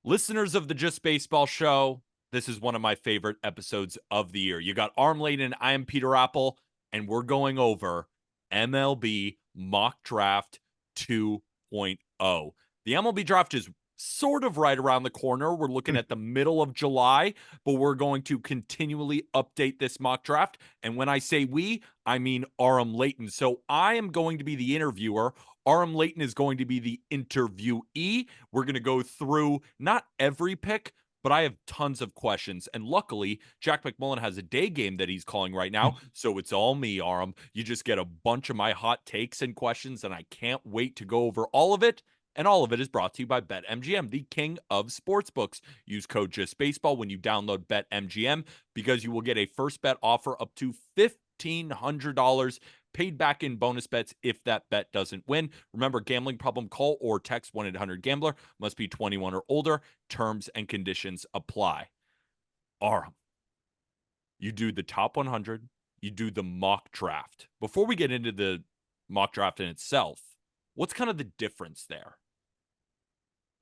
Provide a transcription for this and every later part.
Listeners of the Just Baseball show, this is one of my favorite episodes of the year. You got Arm Layton, I am Peter Apple, and we're going over MLB Mock Draft 2.0. The MLB Draft is sort of right around the corner. We're looking at the middle of July, but we're going to continually update this mock draft. And when I say we, I mean Aram Layton. So I am going to be the interviewer. Aram Layton is going to be the interviewee. We're going to go through not every pick, but I have tons of questions. And luckily, Jack McMullen has a day game that he's calling right now. So it's all me, Aram. You just get a bunch of my hot takes and questions, and I can't wait to go over all of it. And all of it is brought to you by BetMGM, the king of sportsbooks. Use code JustBaseball when you download BetMGM because you will get a first bet offer up to $1,500 paid back in bonus bets if that bet doesn't win. Remember, gambling problem, call or text 1-800-GAMBLER. Must be 21 or older. Terms and conditions apply. Aram, you do the top 100. You do the mock draft. Before we get into the mock draft in itself, what's kind of the difference there?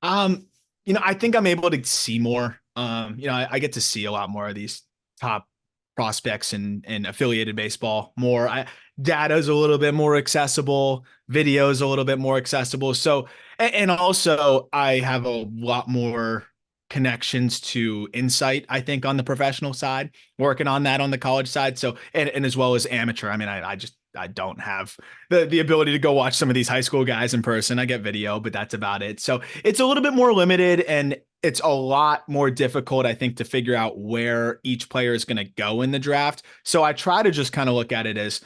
I think I'm able to see more. I get to see a lot more of these top prospects and affiliated baseball more. Data is a little bit more accessible, video is a little bit more accessible. So, and also I have a lot more connections to insight, I think, on the professional side, working on that on the college side. So, and as well as amateur. I mean, I don't have the ability to go watch some of these high school guys in person. I get video, but that's about it. So it's a little bit more limited, and it's a lot more difficult, I think, to figure out where each player is going to go in the draft. So I try to just kind of look at it as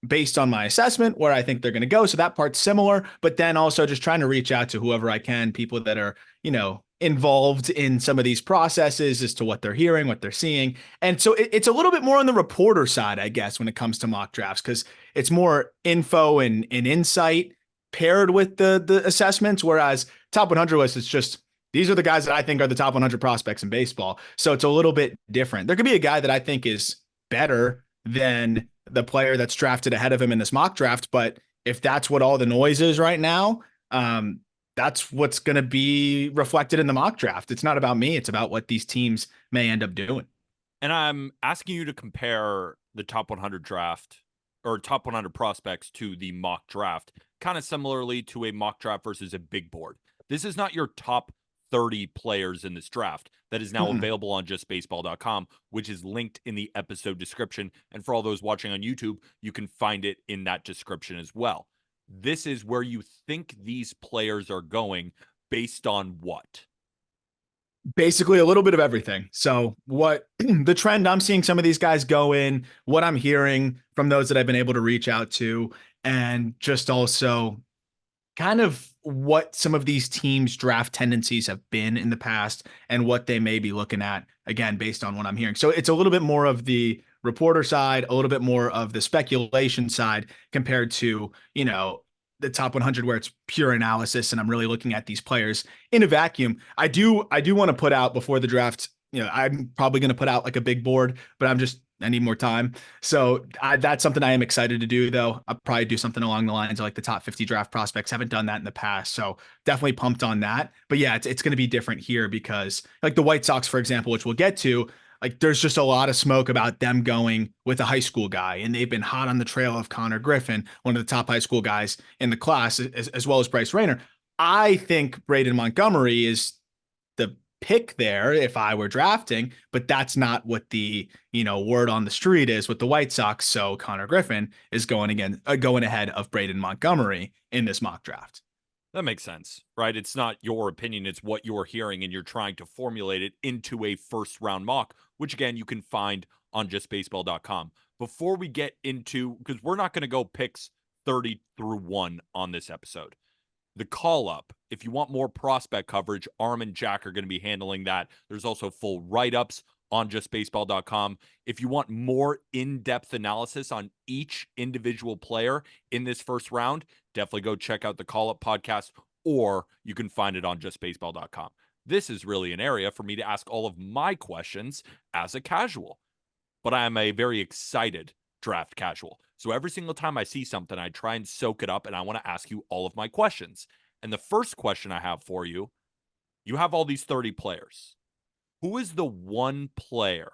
based on my assessment where I think they're going to go. So that part's similar, but then also just trying to reach out to whoever I can, people that are, involved in some of these processes as to what they're hearing, what they're seeing. And so it's a little bit more on the reporter side, I guess, when it comes to mock drafts, because it's more info and insight paired with the assessments. Whereas top 100 list, it's just, these are the guys that I think are the top 100 prospects in baseball. So it's a little bit different. There could be a guy that I think is better than the player that's drafted ahead of him in this mock draft. But if that's what all the noise is right now, that's what's going to be reflected in the mock draft. It's not about me. It's about what these teams may end up doing. And I'm asking you to compare the top 100 draft or top 100 prospects to the mock draft, kind of similarly to a mock draft versus a big board. This is not your top 30 players in this draft that is now available on justbaseball.com, which is linked in the episode description. And for all those watching on YouTube, you can find it in that description as well. This is where you think these players are going based on what? Basically a little bit of everything. So what the trend I'm seeing some of these guys go in, what I'm hearing from those that I've been able to reach out to, and just also kind of what some of these teams' draft tendencies have been in the past and what they may be looking at, again, based on what I'm hearing. So it's a little bit more of the reporter side, a little bit more of the speculation side compared to, the top 100 where it's pure analysis and I'm really looking at these players in a vacuum. I do want to put out before the draft, I'm probably going to put out like a big board, but I need more time. So that's something I am excited to do, though. I'll probably do something along the lines of like the top 50 draft prospects. Haven't done that in the past. So definitely pumped on that. But yeah, it's going to be different here because like the White Sox, for example, which we'll get to, like there's just a lot of smoke about them going with a high school guy. And they've been hot on the trail of Connor Griffin, one of the top high school guys in the class, as well as Bryce Rayner. I think Braden Montgomery is the pick there if I were drafting, but that's not what the word on the street is with the White Sox. So Connor Griffin is going ahead of Braden Montgomery in this mock draft. That makes sense, right? It's not your opinion, it's what you're hearing, and you're trying to formulate it into a first round mock, which again you can find on justbaseball.com. Before we get into, because we're not going to go picks 30 through 1 on this episode. The call up, if you want more prospect coverage, Arm and Jack are going to be handling that. There's also full write-ups on justbaseball.com. If you want more in-depth analysis on each individual player in this first round, definitely go check out the call up podcast, or you can find it on justbaseball.com. This is really an area for me to ask all of my questions as a casual, but I am a very excited draft casual. So every single time I see something, I try and soak it up, and I want to ask you all of my questions. And the first question I have for you, You have all these 30 players. Who is the one player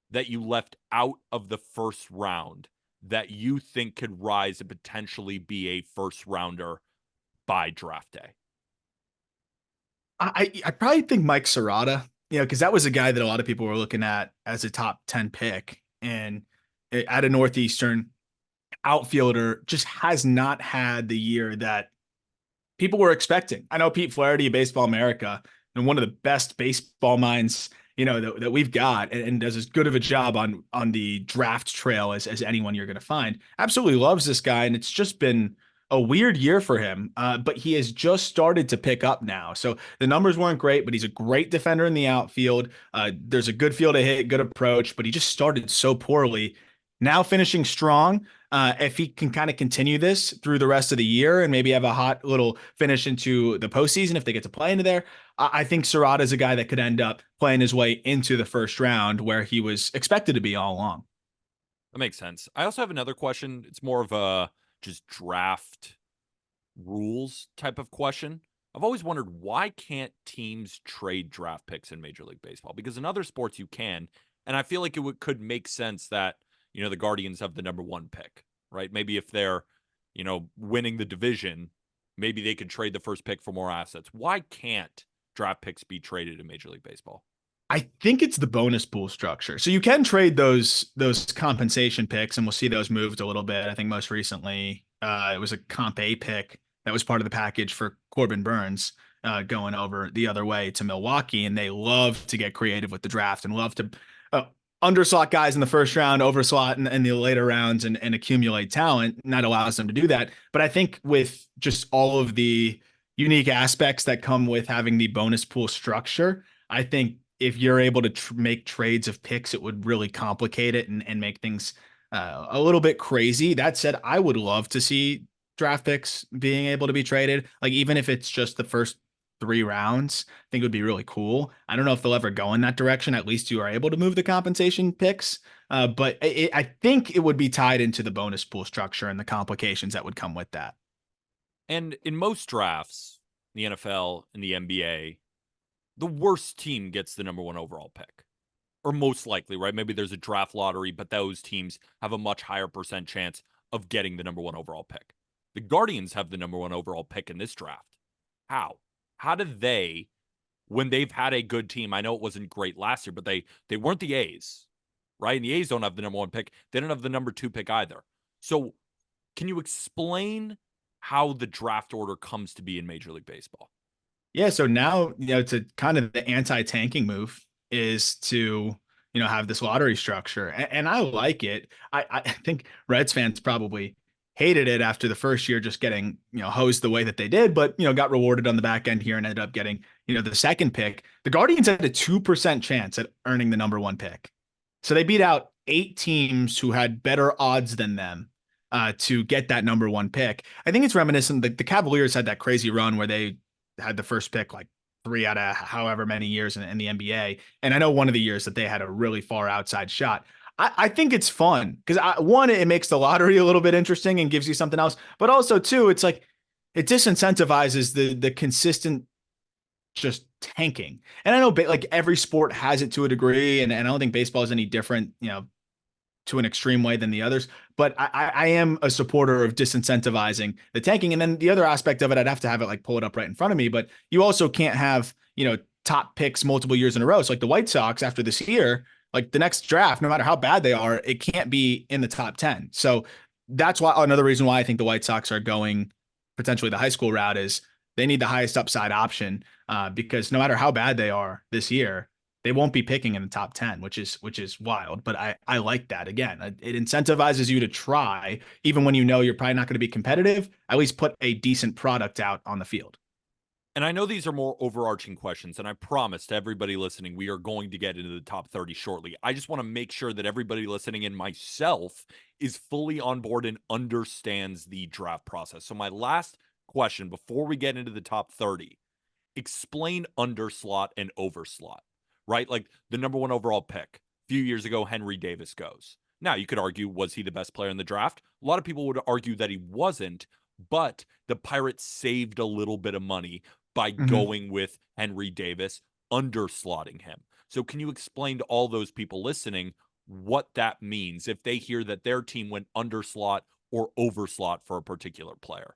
that you left out of the first round that you think could rise and potentially be a first rounder by draft day? I probably think Mike Serrata, because that was a guy that a lot of people were looking at as a top 10 pick. And at a Northeastern outfielder, just has not had the year that people were expecting. I know Pete Flaherty, Baseball America, and one of the best baseball minds, that we've got, and does as good of a job on the draft trail as anyone you're going to find. Absolutely loves this guy, and it's just been a weird year for him. But he has just started to pick up now. So the numbers weren't great, but he's a great defender in the outfield. There's a good field to hit, good approach, but he just started so poorly. Now finishing strong. If he can kind of continue this through the rest of the year and maybe have a hot little finish into the postseason if they get to play into there, I think Serrata is a guy that could end up playing his way into the first round where he was expected to be all along. That makes sense. I also have another question. It's more of a just draft rules type of question. I've always wondered, why can't teams trade draft picks in Major League Baseball? Because in other sports you can, and I feel like could make sense that, the Guardians have the number 1 pick, right? Maybe if they're, winning the division, maybe they could trade the first pick for more assets. Why can't draft picks be traded in Major League Baseball? I think it's the bonus pool structure. So you can trade those compensation picks, and we'll see those moved a little bit. I think most recently it was a comp A pick that was part of the package for Corbin Burns going over the other way to Milwaukee, and they love to get creative with the draft and love to underslot guys in the first round, overslot in the later rounds, and accumulate talent. And that allows them to do that. But I think with just all of the unique aspects that come with having the bonus pool structure, I think if you're able to make trades of picks, it would really complicate it and make things a little bit crazy. That said, I would love to see draft picks being able to be traded. Like, even if it's just the first 3 rounds, I think it would be really cool. I don't know if they'll ever go in that direction. At least you are able to move the compensation picks. But I think it would be tied into the bonus pool structure and the complications that would come with that. And in most drafts, the NFL and the NBA, the worst team gets the number 1 overall pick, or most likely, right? Maybe there's a draft lottery, but those teams have a much higher percent chance of getting the number 1 overall pick. The Guardians have the number 1 overall pick in this draft. How? How did they, when they've had a good team? I know it wasn't great last year, but they weren't the A's, right? And the A's don't have the number 1 pick. They don't have the number 2 pick either. So can you explain how the draft order comes to be in Major League Baseball? Yeah, so now, to kind of the anti-tanking move is to, have this lottery structure. And I like it. I think Reds fans probably hated it after the first year just getting, hosed the way that they did, but, got rewarded on the back end here and ended up getting, the second pick. The Guardians had a 2% chance at earning the number 1 pick. So they beat out 8 teams who had better odds than them to get that number 1 pick. I think it's reminiscent. The Cavaliers had that crazy run where they had the first pick like 3 out of however many years in the NBA. And I know one of the years that they had a really far outside shot. I think it's fun because one, it makes the lottery a little bit interesting and gives you something else. But also, two, it's like it disincentivizes the consistent just tanking. And I know like every sport has it to a degree, and I don't think baseball is any different, to an extreme way than the others. But I am a supporter of disincentivizing the tanking. And then the other aspect of it, I'd have to have it like pull it up right in front of me. But you also can't have, top picks multiple years in a row. So like the White Sox after this year, like the next draft, no matter how bad they are, it can't be in the top 10. So that's why another reason why I think the White Sox are going potentially the high school route is they need the highest upside option because no matter how bad they are this year, they won't be picking in the top 10, which is wild. But I like that. Again, it incentivizes you to try, even when you're probably not going to be competitive, at least put a decent product out on the field. And I know these are more overarching questions, and I promise to everybody listening, we are going to get into the top 30 shortly. I just want to make sure that everybody listening and myself is fully on board and understands the draft process. So my last question before we get into the top 30, explain underslot and overslot, right? Like the number 1 overall pick. A few years ago, Henry Davis goes. Now, you could argue, was he the best player in the draft? A lot of people would argue that he wasn't, but the Pirates saved a little bit of money by Mhm. going with Henry Davis, underslotting him. So can you explain to all those people listening what that means if they hear that their team went underslot or overslot for a particular player?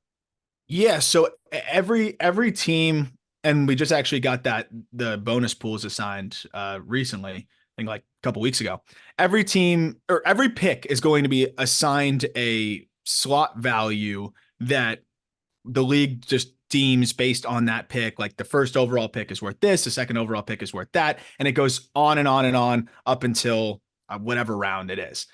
Yeah, so every team, and we just actually got the bonus pools assigned recently, I think like a couple weeks ago. Every team or every pick is going to be assigned a slot value that the league just deems based on that pick. Like the first overall pick is worth this, the second overall pick is worth that, and it goes on and on and on up until whatever round it is.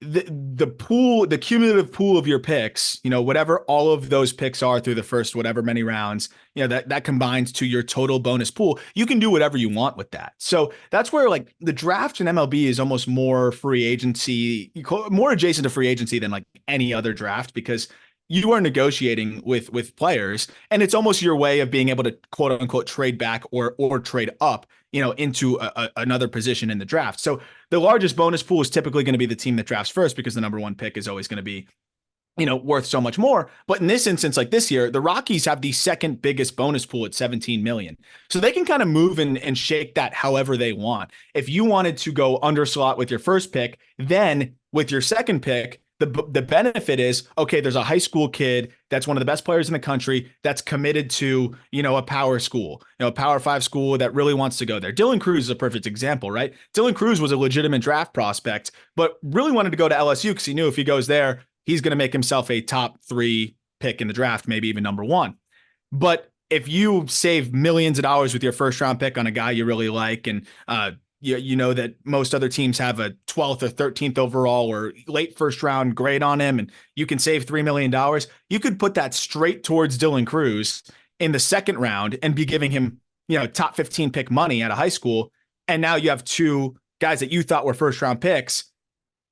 The cumulative pool of your picks, whatever all of those picks are through the first whatever many rounds, that combines to your total bonus pool. You can do whatever you want with that. So that's where like the draft in MLB is almost more free agency, more adjacent to free agency than like any other draft, because you are negotiating with players, and it's almost your way of being able to quote unquote trade back or trade up, into another position in the draft. So the largest bonus pool is typically going to be the team that drafts first, because the number one pick is always going to be, worth so much more. But in this instance, like this year, the Rockies have the second biggest bonus pool at 17 million. So they can kind of move and shake that however they want. If you wanted to go underslot with your first pick, then with your second pick, the benefit is, okay, there's a high school kid that's one of the best players in the country that's committed to, a power school, a power five school that really wants to go there. Dylan Cruz is a perfect example, right? Dylan Cruz was a legitimate draft prospect, but really wanted to go to LSU because he knew if he goes there, he's going to make himself a top 3 pick in the draft, maybe even number 1. But if you save millions of dollars with your first round pick on a guy you really like, and you know that most other teams have a 12th or 13th overall or late first round grade on him, and you can save $3 million, you could put that straight towards Dylan Cruz in the second round and be giving him, top 15 pick money at a high school. And now you have 2 guys that you thought were first round picks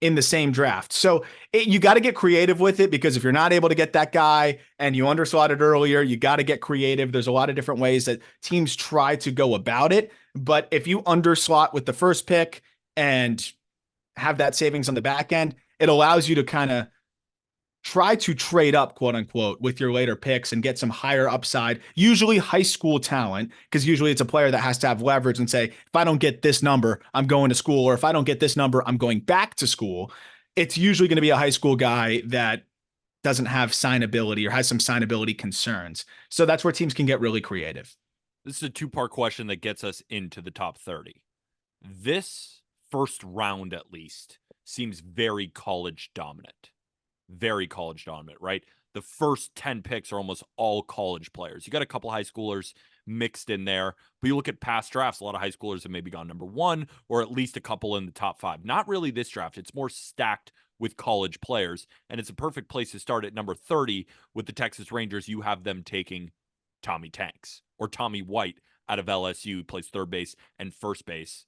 in the same draft. So you got to get creative with it, because if you're not able to get that guy and you underslotted earlier, you got to get creative. There's a lot of different ways that teams try to go about it. But if you underslot with the first pick and have that savings on the back end, it allows you to kind of try to trade up, quote unquote, with your later picks and get some higher upside, usually high school talent, because usually it's a player that has to have leverage and say, if I don't get this number, I'm going to school, or if I don't get this number, I'm going back to school. It's usually going to be a high school guy that doesn't have signability or has some signability concerns. So that's where teams can get really creative. This is a 2-part question that gets us into the top 30. This first round, at least, seems very college dominant. Very college dominant, right? The first 10 picks are almost all college players. You got a couple high schoolers mixed in there, but you look at past drafts, a lot of high schoolers have maybe gone number 1, or at least a couple in the top 5. Not really this draft. It's more stacked with college players, and it's a perfect place to start at number 30 with the Texas Rangers. You have them taking Tommy Tanks, or Tommy White out of LSU, who plays third base and first base.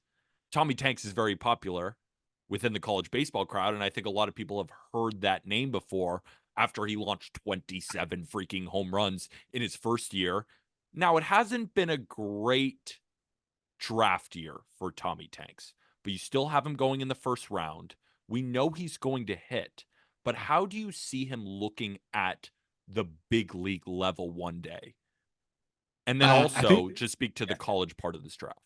Tommy Tanks is very popular within the college baseball crowd, and I think a lot of people have heard that name before after he launched 27 freaking home runs in his first year. Now, it hasn't been a great draft year for Tommy Tanks, but you still have him going in the first round. We know he's going to hit, but how do you see him looking at the big league level one day? And then I also think, just speak to the college part of this draft.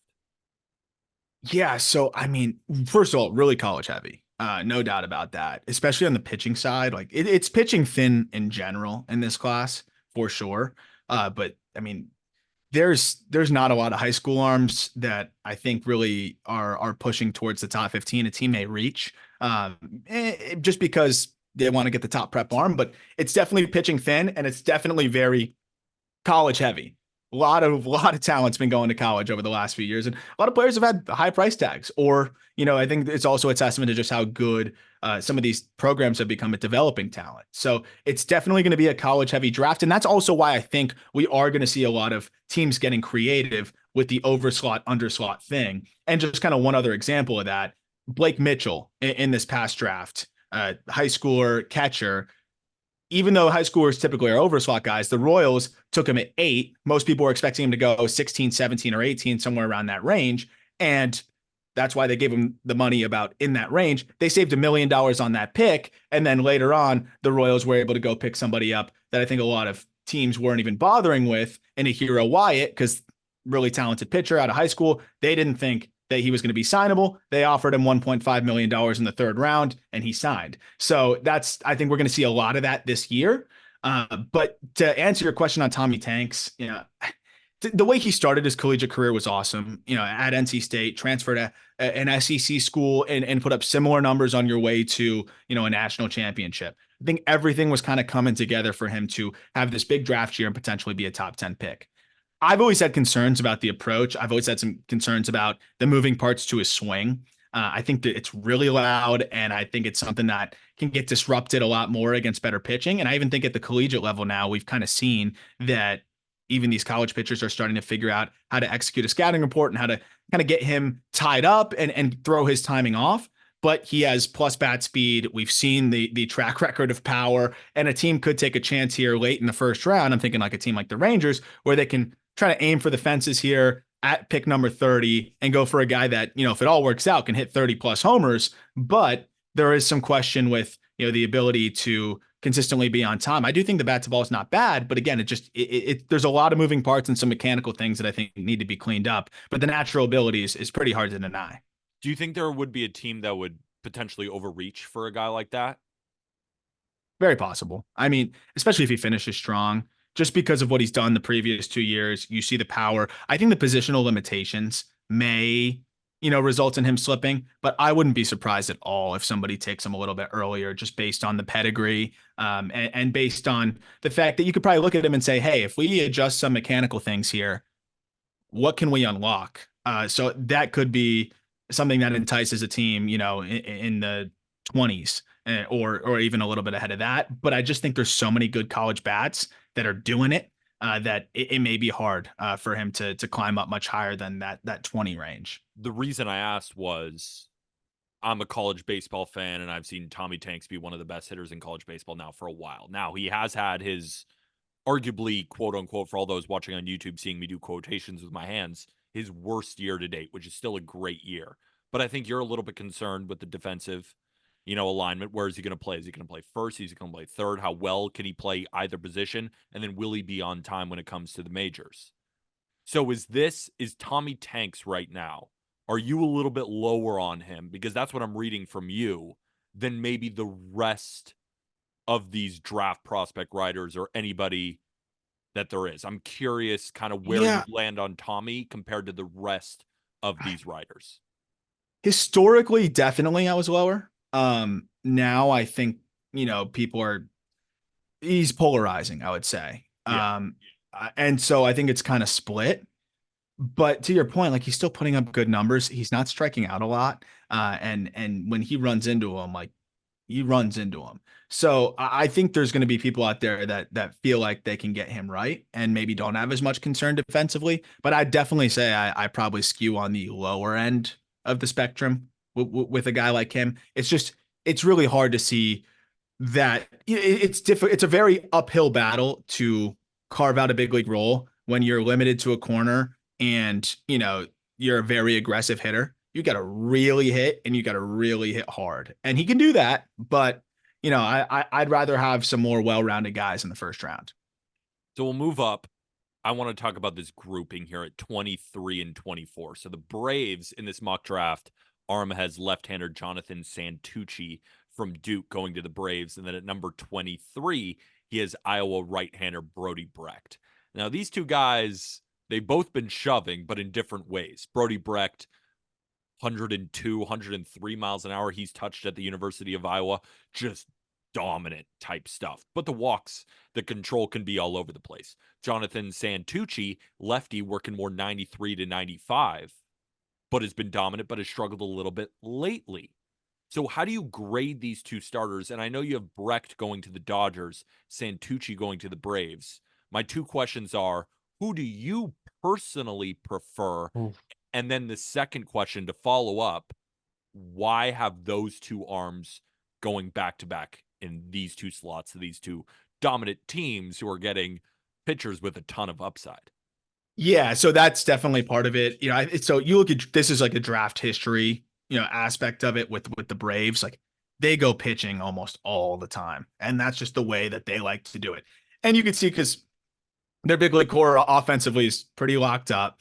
yeah. So, I mean, first of all, really college heavy. No doubt about that, especially on the pitching side. Like it's pitching thin in general in this class for sure. But I mean, there's not a lot of high school arms that I think really are pushing towards the top 15 a team may reach, just because they want to get the top prep arm. But it's definitely pitching thin, and it's definitely very college heavy. A lot of talent's been going to college over the last few years, and a lot of players have had high price tags. Or, I think it's also a testament to just how good some of these programs have become at developing talent. So it's definitely going to be a college heavy draft, and that's also why I think we are going to see a lot of teams getting creative with the overslot underslot thing. And just kind of one other example of that: Blake Mitchell in this past draft, high schooler catcher. Even though high schoolers typically are overslot guys, the Royals took him at 8. Most people were expecting him to go 16, 17, or 18, somewhere around that range. And that's why they gave him the money about in that range. They saved $1 million on that pick. And then later on, the Royals were able to go pick somebody up that I think a lot of teams weren't even bothering with, and a Hero Wyatt, because really talented pitcher out of high school, they didn't think that he was going to be signable. They offered him $1.5 million in the third round, and he signed. So I think we're going to see a lot of that this year. But to answer your question on Tommy Tanks, the way he started his collegiate career was awesome. At NC State, transferred to an SEC school and put up similar numbers on your way to, a national championship. I think everything was kind of coming together for him to have this big draft year and potentially be a top 10 pick. I've always had concerns about the approach. I've always had some concerns about the moving parts to his swing. I think that it's really loud, and I think it's something that can get disrupted a lot more against better pitching. And I even think at the collegiate level now, we've kind of seen that even these college pitchers are starting to figure out how to execute a scouting report and how to kind of get him tied up and throw his timing off. But he has plus bat speed. We've seen the track record of power, and a team could take a chance here late in the first round. I'm thinking like a team like the Rangers, where they can try to aim for the fences here at pick number 30 and go for a guy that, if it all works out, can hit 30 plus homers. But there is some question with, the ability to consistently be on time. I do think the bat to ball is not bad, but again, there's a lot of moving parts and some mechanical things that I think need to be cleaned up. But the natural ability is pretty hard to deny. Do you think there would be a team that would potentially overreach for a guy like that? Very possible. I mean, especially if he finishes strong, just because of what he's done the previous 2 years, you see the power. I think the positional limitations may, result in him slipping, but I wouldn't be surprised at all if somebody takes him a little bit earlier, just based on the pedigree, and based on the fact that you could probably look at him and say, hey, if we adjust some mechanical things here, what can we unlock? So that could be something that entices a team, in the 20s, or even a little bit ahead of that. But I just think there's so many good college bats that are doing it, that it may be hard for him to climb up much higher than that 20 range. The reason I asked was I'm a college baseball fan, and I've seen Tommy Tanks be one of the best hitters in college baseball now for a while. Now, he has had his arguably, quote unquote, for all those watching on YouTube, seeing me do quotations with my hands, his worst year to date, which is still a great year. But I think you're a little bit concerned with the defensive, alignment. Where is he going to play? Is he going to play first? Is he going to play third? How well can he play either position? And then will he be on time when it comes to the majors? So is Tommy Tanks right now? Are you a little bit lower on him? Because that's what I'm reading from you than maybe the rest of these draft prospect writers or anybody that there is. I'm curious kind of where you land on Tommy compared to the rest of these writers. Historically, definitely I was lower. Now I think, he's polarizing, I would say. Yeah. And so I think it's kind of split. But to your point, like, he's still putting up good numbers. He's not striking out a lot. And when he runs into him, like, he runs into him. So I think there's going to be people out there that feel like they can get him right and maybe don't have as much concern defensively. But I definitely say I probably skew on the lower end of the spectrum with a guy like him. It's really hard to see that. It's different. It's a very uphill battle to carve out a big league role when you're limited to a corner and, you're a very aggressive hitter. You got to really hit, and you got to really hit hard. And he can do that, but I'd rather have some more well-rounded guys in the first round. So we'll move up. I want to talk about this grouping here at 23 and 24. So the Braves in this mock draft, Arma has left-hander Jonathan Santucci from Duke going to the Braves. And then at number 23, he has Iowa right-hander Brody Brecht. Now, these two guys, they've both been shoving, but in different ways. Brody Brecht, 102, 103 miles an hour he's touched at the University of Iowa. Just dominant type stuff. But the walks, the control can be all over the place. Jonathan Santucci, lefty, working more 93 to 95, but has been dominant, but has struggled a little bit lately. So how do you grade these two starters? And I know you have Brecht going to the Dodgers, Santucci going to the Braves. My two questions are, who do you personally prefer? Oof. And then the second question to follow up, why have those two arms going back to back in these two slots, these two dominant teams who are getting pitchers with a ton of upside? Yeah, so that's definitely part of it. So you look at this is like a draft history, aspect of it with the Braves. Like, they go pitching almost all the time, and that's just the way that they like to do it. And you can see, because Their big league core offensively is pretty locked up.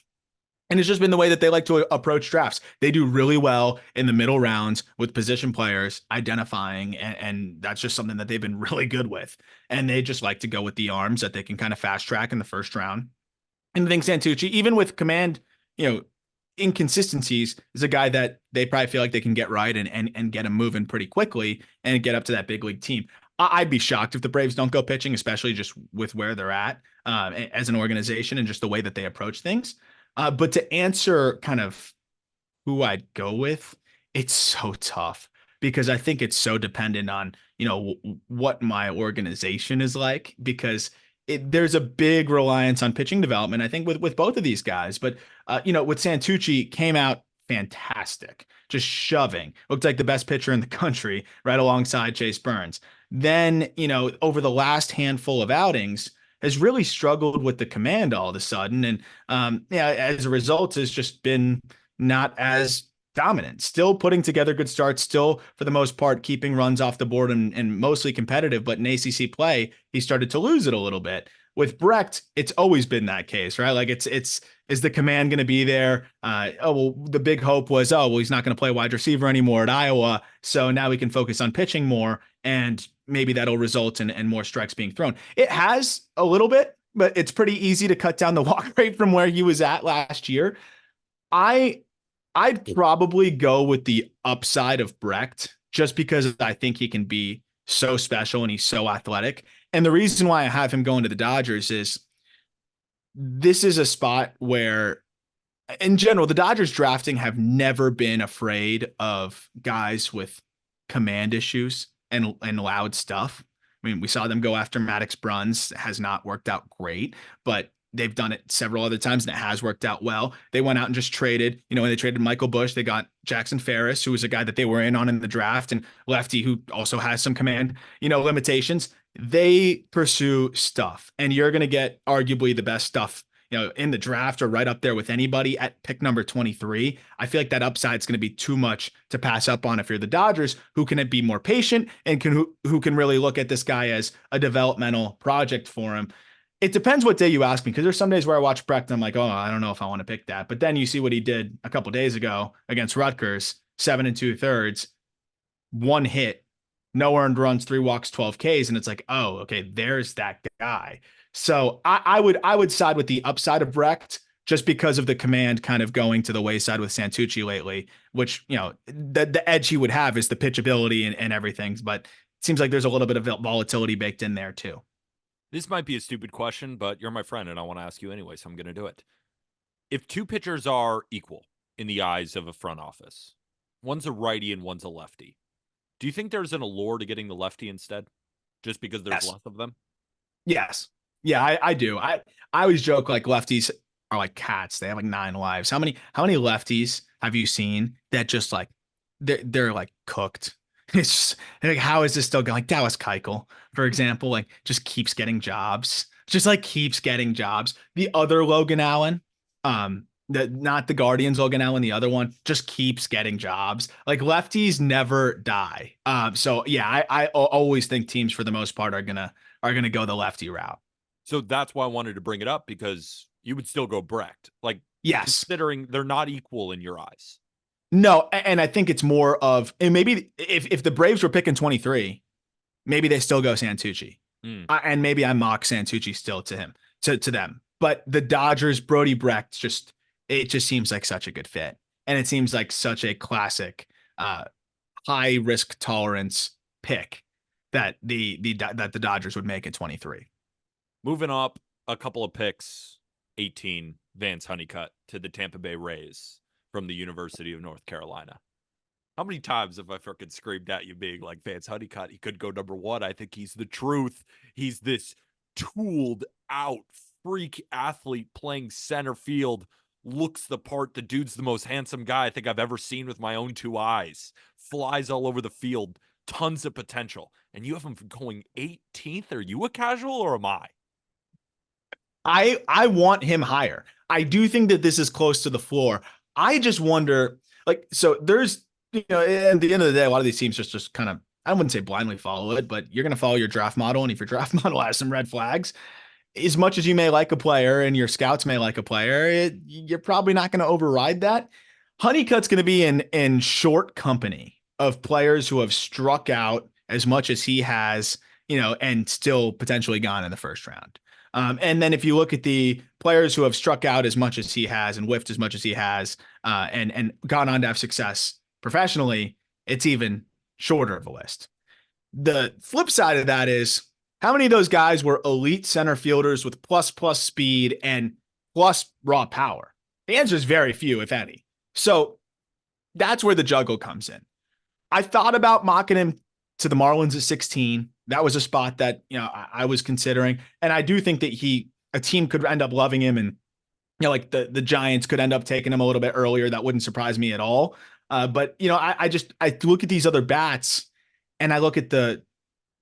And it's just been the way that they like to approach drafts. They do really well in the middle rounds with position players identifying, and that's just something that they've been really good with. And they just like to go with the arms that they can kind of fast track in the first round. And I think Santucci, even with command, you know, inconsistencies, is a guy that they probably feel like they can get right and get him moving pretty quickly and get up to that big league team. I'd be shocked if the Braves don't go pitching, especially just with where they're at as an organization and just the way that they approach things. But to answer kind of who I'd go with, it's so tough because I think it's so dependent on, what my organization is like because there's a big reliance on pitching development, I think, with both of these guys. But, with Santucci came out fantastic, just shoving, looked like the best pitcher in the country right alongside Chase Burns. Then, over the last handful of outings, has really struggled with the command all of a sudden. And yeah, as a result, has just been not as dominant, still putting together good starts, still for the most part keeping runs off the board and mostly competitive. But in ACC play, he started to lose it a little bit. With Brecht, it's always been that case, right? Like it's is the command going to be there? The big hope was, he's not going to play wide receiver anymore at Iowa, so now we can focus on pitching more, and maybe that'll result in more strikes being thrown. It has a little bit, but it's pretty easy to cut down the walk rate from where he was at last year. I'd probably go with the upside of Brecht just because I think he can be so special and he's so athletic. And the reason why I have him going to the Dodgers is this is a spot where, in general, the Dodgers drafting have never been afraid of guys with command issues and loud stuff. I mean, we saw them go after Maddox Bruns. It has not worked out great, but they've done it several other times and it has worked out well. They went out and just traded, when they traded Michael Bush, they got Jackson Ferris, who was a guy that they were in on in the draft, and lefty who also has some command, limitations. They pursue stuff, and you're going to get arguably the best stuff, in the draft or right up there with anybody at pick number 23. I feel like that upside is going to be too much to pass up on if you're the Dodgers, who can be more patient and who can really look at this guy as a developmental project for him. It depends what day you ask me, because there's some days where I watch Brecht and I'm like, I don't know if I want to pick that. But then you see what he did a couple days ago against Rutgers, 7 2/3, one hit, no earned runs, 3 walks, 12 Ks, and it's like, okay, there's that guy. So I would side with the upside of Brecht just because of the command kind of going to the wayside with Santucci lately, which, the edge he would have is the pitchability and everything. But it seems like there's a little bit of volatility baked in there too. This might be a stupid question, but you're my friend and I want to ask you anyway, so I'm going to do it. If two pitchers are equal in the eyes of a front office, one's a righty and one's a lefty, do you think there's an allure to getting the lefty instead, just because there's less of them? Yes. Yeah, I do. I always joke like lefties are like cats. They have like 9 lives. How many lefties have you seen that just like they're like cooked? It's just, like, how is this still going? Like Dallas Keuchel, for example, like just keeps getting jobs. Just like keeps getting jobs. The other Logan Allen, not the Guardians Logan Allen, the other one just keeps getting jobs. Like lefties never die. So yeah, I always think teams for the most part are gonna go the lefty route. So that's why I wanted to bring it up, because you would still go Brecht. Like, yes, considering they're not equal in your eyes. No, and I think it's more of, and maybe if the Braves were picking 23, maybe they still go Santucci. And maybe I mock Santucci still to them. But the Dodgers, Brody Brecht, it just seems like such a good fit. And it seems like such a classic high risk tolerance pick that the Dodgers would make at 23. Moving up a couple of picks, 18, Vance Honeycutt to the Tampa Bay Rays from the University of North Carolina. How many times have I freaking screamed at you being like, Vance Honeycutt, he could go number 1. I think he's the truth. He's this tooled out freak athlete playing center field, looks the part. The dude's the most handsome guy I think I've ever seen with my own 2 eyes. Flies all over the field, tons of potential. And you have him going 18th. Are you a casual or am I? I want him higher. I do think that this is close to the floor. I just wonder, like, so there's, at the end of the day, a lot of these teams just kind of, I wouldn't say blindly follow it, but you're going to follow your draft model. And if your draft model has some red flags, as much as you may like a player and your scouts may like a player, you're probably not going to override that. Honeycutt's going to be in short company of players who have struck out as much as he has, and still potentially gone in the first round. And then if you look at the players who have struck out as much as he has and whiffed as much as he has, and gone on to have success professionally, it's even shorter of a list. The flip side of that is how many of those guys were elite center fielders with plus speed and plus raw power? The answer is very few, if any. So that's where the juggle comes in. I thought about mocking him to the Marlins at 16. That was a spot that, I was considering. And I do think that a team could end up loving him, and, like the Giants could end up taking him a little bit earlier. That wouldn't surprise me at all. But I look at these other bats and I look at the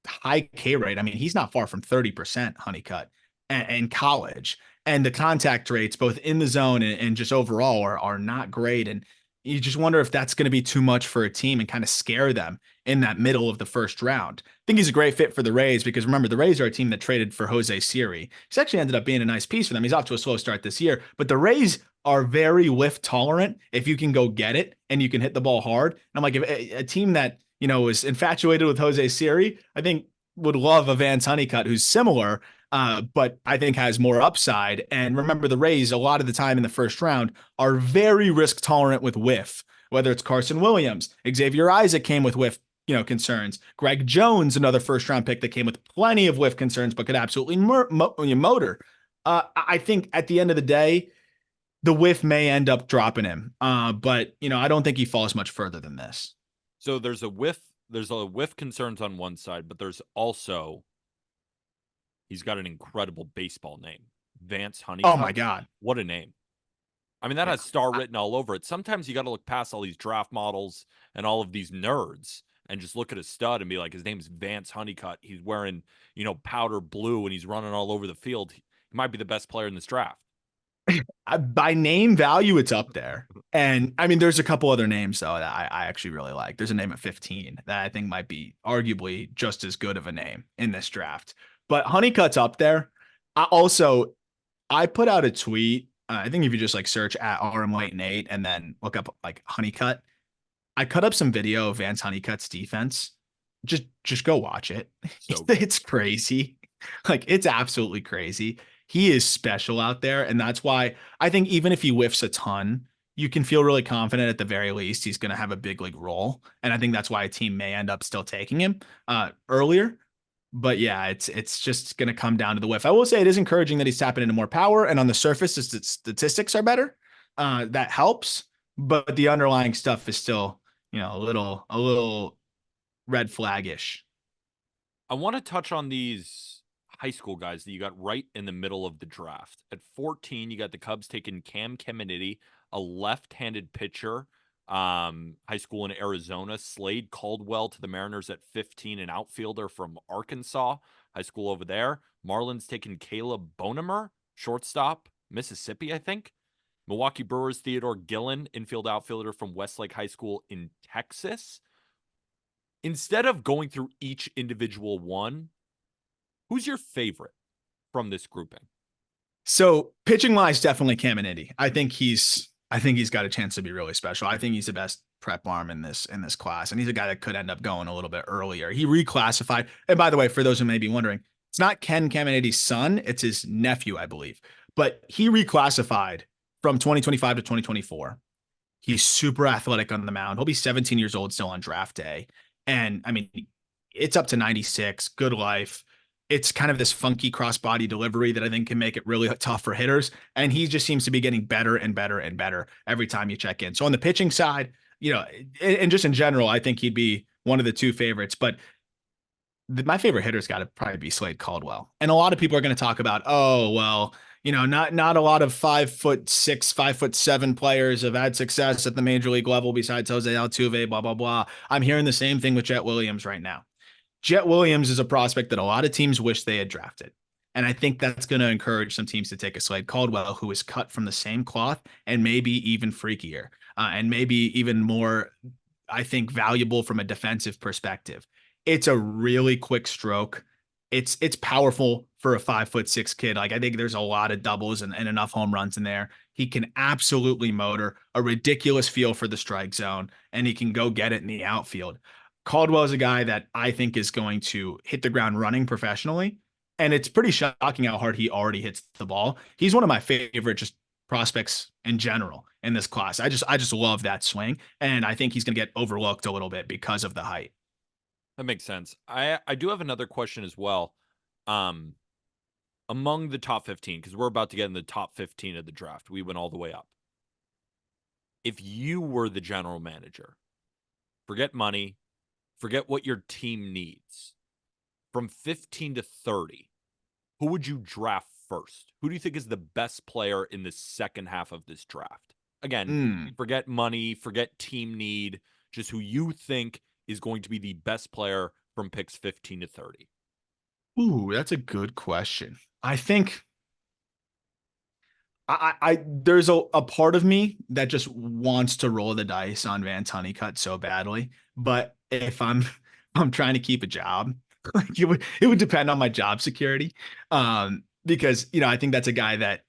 high K rate. I mean, he's not far from 30% Honeycutt in college. And the contact rates, both in the zone and just overall, are not great. And you just wonder if that's going to be too much for a team and kind of scare them in that middle of the first round. I think he's a great fit for the Rays because, remember, the Rays are a team that traded for Jose Siri. He's actually ended up being a nice piece for them. He's off to a slow start this year, but the Rays are very whiff tolerant if you can go get it and you can hit the ball hard. And I'm like, if a team that, was infatuated with Jose Siri, I think would love a Vance Honeycutt who's similar, but I think has more upside. And remember, the Rays, a lot of the time in the first round, are very risk tolerant with whiff, whether it's Carson Williams. Xavier Isaac came with whiff, concerns. Greg Jones, another first round pick that came with plenty of whiff concerns, but could absolutely motor. I think at the end of the day, the whiff may end up dropping him. But I don't think he falls much further than this. So there's a whiff concerns on one side, but there's also, he's got an incredible baseball name, Vance Honeycutt. Oh my God. What a name. I mean, that has star written all over it. Sometimes you got to look past all these draft models and all of these nerds and just look at a stud and be like, his name's Vance Honeycutt. He's wearing, powder blue and he's running all over the field. He might be the best player in this draft. By name value, it's up there. And I mean, there's a couple other names though that I actually really like. There's a name at 15 that I think might be arguably just as good of a name in this draft. But Honeycutt's up there. I put out a tweet. I think if you just like search at RM8 and then look up like Honeycutt, I cut up some video of Vance Honeycutt's defense. Just go watch it. So it's crazy. Like, it's absolutely crazy. He is special out there. And that's why I think even if he whiffs a ton, you can feel really confident at the very least he's going to have a big league role. And I think that's why a team may end up still taking him earlier. But yeah, it's just going to come down to the whiff. I will say it is encouraging that he's tapping into more power, and on the surface, the statistics are better. That helps, but the underlying stuff is still, a little red flaggish. I want to touch on these high school guys that you got right in the middle of the draft. At 14, you got the Cubs taking Cam Caminiti, a left-handed pitcher. High school in Arizona. Slade Caldwell to the Mariners at 15, an outfielder from Arkansas, high school over there. Marlins taking Caleb Bonemer, shortstop, Mississippi, I think. Milwaukee Brewers Theodore Gillen, infield outfielder from Westlake High School in Texas. Instead of going through each individual one, who's your favorite from this grouping? So pitching wise, definitely Caminiti. I think he's got a chance to be really special. I think he's the best prep arm in this class. And he's a guy that could end up going a little bit earlier. He reclassified. And by the way, for those who may be wondering, it's not Ken Caminiti's son. It's his nephew, I believe. But he reclassified from 2025 to 2024. He's super athletic on the mound. He'll be 17 years old still on draft day. And I mean, it's up to 96, good life. It's kind of this funky crossbody delivery that I think can make it really tough for hitters. And he just seems to be getting better and better and better every time you check in. So on the pitching side, and just in general, I think he'd be one of the two favorites. But my favorite hitter's got to probably be Slade Caldwell. And a lot of people are going to talk about, oh, well, not a lot of 5'6", 5'7" players have had success at the major league level besides Jose Altuve, blah, blah, blah. I'm hearing the same thing with Jet Williams right now. Jet Williams is a prospect that a lot of teams wish they had drafted. And I think that's going to encourage some teams to take a Slade Caldwell, who is cut from the same cloth and maybe even freakier and maybe even more, I think, valuable from a defensive perspective. It's a really quick stroke. It's powerful for a 5'6" kid. Like I think there's a lot of doubles and enough home runs in there. He can absolutely motor, a ridiculous feel for the strike zone, and he can go get it in the outfield. Caldwell is a guy that I think is going to hit the ground running professionally. And it's pretty shocking how hard he already hits the ball. He's one of my favorite just prospects in general in this class. I just love that swing. And I think he's going to get overlooked a little bit because of the height. That makes sense. I do have another question as well. Um, among the top 15, because we're about to get in the top 15 of the draft, we went all the way up. If you were the general manager, forget money, forget what your team needs. From 15 to 30, who would you draft first? Who do you think is the best player in the second half of this draft? Again, Mm. forget money, forget team need, just who you think is going to be the best player from picks 15 to 30. Ooh, that's a good question. I think I there's a part of me that just wants to roll the dice on Van Honeycutt so badly. But if I'm trying to keep a job, like it would depend on my job security. Because I think that's a guy that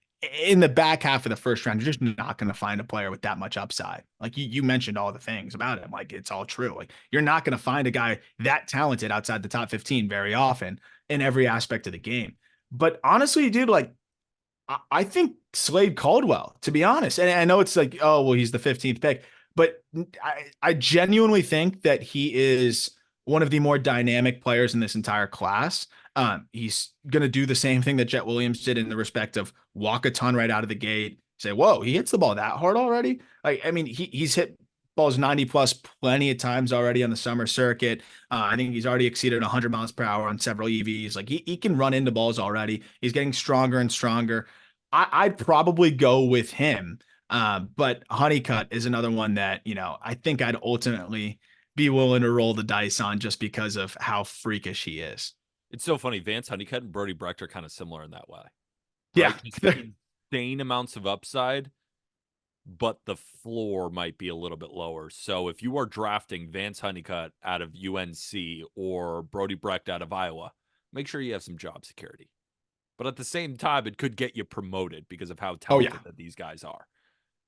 in the back half of the first round, you're just not going to find a player with that much upside. Like you mentioned all the things about him, like it's all true. Like you're not going to find a guy that talented outside the top 15 very often in every aspect of the game. But honestly, dude, like I think Slade Caldwell, to be honest. And I know it's like, oh, well, he's the 15th pick, but I genuinely think that he is one of the more dynamic players in this entire class. He's going to do the same thing that Jet Williams did in the respect of walk a ton right out of the gate, say, whoa, he hits the ball that hard already. Like, I mean, he's hit balls 90 plus plenty of times already on the summer circuit. I think he's already exceeded 100 miles per hour on several EVs. Like he can run into balls already. He's getting stronger and stronger. I'd probably go with him. But Honeycutt is another one that, I think I'd ultimately be willing to roll the dice on just because of how freakish he is. It's so funny. Vance Honeycutt and Brody Brecht are kind of similar in that way, Yeah. right? Just insane amounts of upside, but the floor might be a little bit lower. So if you are drafting Vance Honeycutt out of UNC or Brody Brecht out of Iowa, make sure you have some job security. But at the same time, it could get you promoted because of how Oh, yeah. talented that these guys are.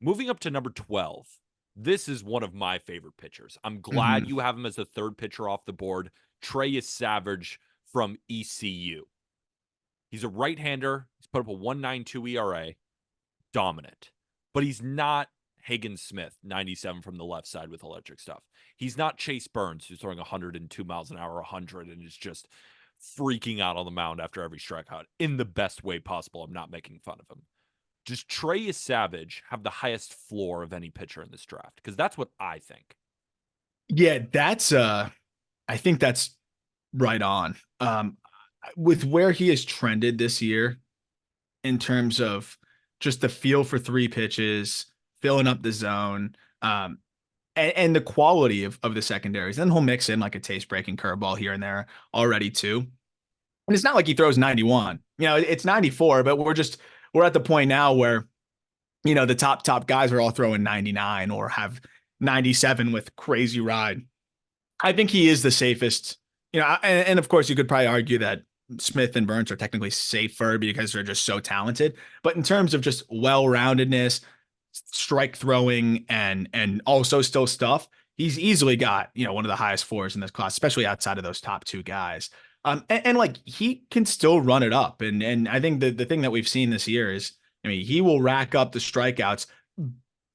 Moving up to number 12, this is one of my favorite pitchers. I'm glad Mhm. you have him as the third pitcher off the board. Trey Savage from ECU. He's a right-hander. He's put up a 1.92 ERA, dominant. But he's not Hagen Smith, 97 from the left side with electric stuff. He's not Chase Burns, who's throwing 102 miles an hour, 100, and is just freaking out on the mound after every strikeout in the best way possible. I'm not making fun of him. Does Trey Savage have the highest floor of any pitcher in this draft? Because that's what I think. Yeah, I think that's right on. With where he has trended this year in terms of just the feel for three pitches, filling up the zone, and the quality of the secondaries. Then he'll mix in like a taste breaking curveball here and there already too. And it's not like he throws 91. It's 94, but we're at the point now where the top guys are all throwing 99 or have 97 with crazy ride. I think he is the safest. And of course you could probably argue that Smith and Burns are technically safer because they're just so talented. But in terms of just well-roundedness, strike throwing, and also still stuff, he's easily got one of the highest floors in this class, especially outside of those top two guys. And like he can still run it up, and I think the thing that we've seen this year is, I mean, he will rack up the strikeouts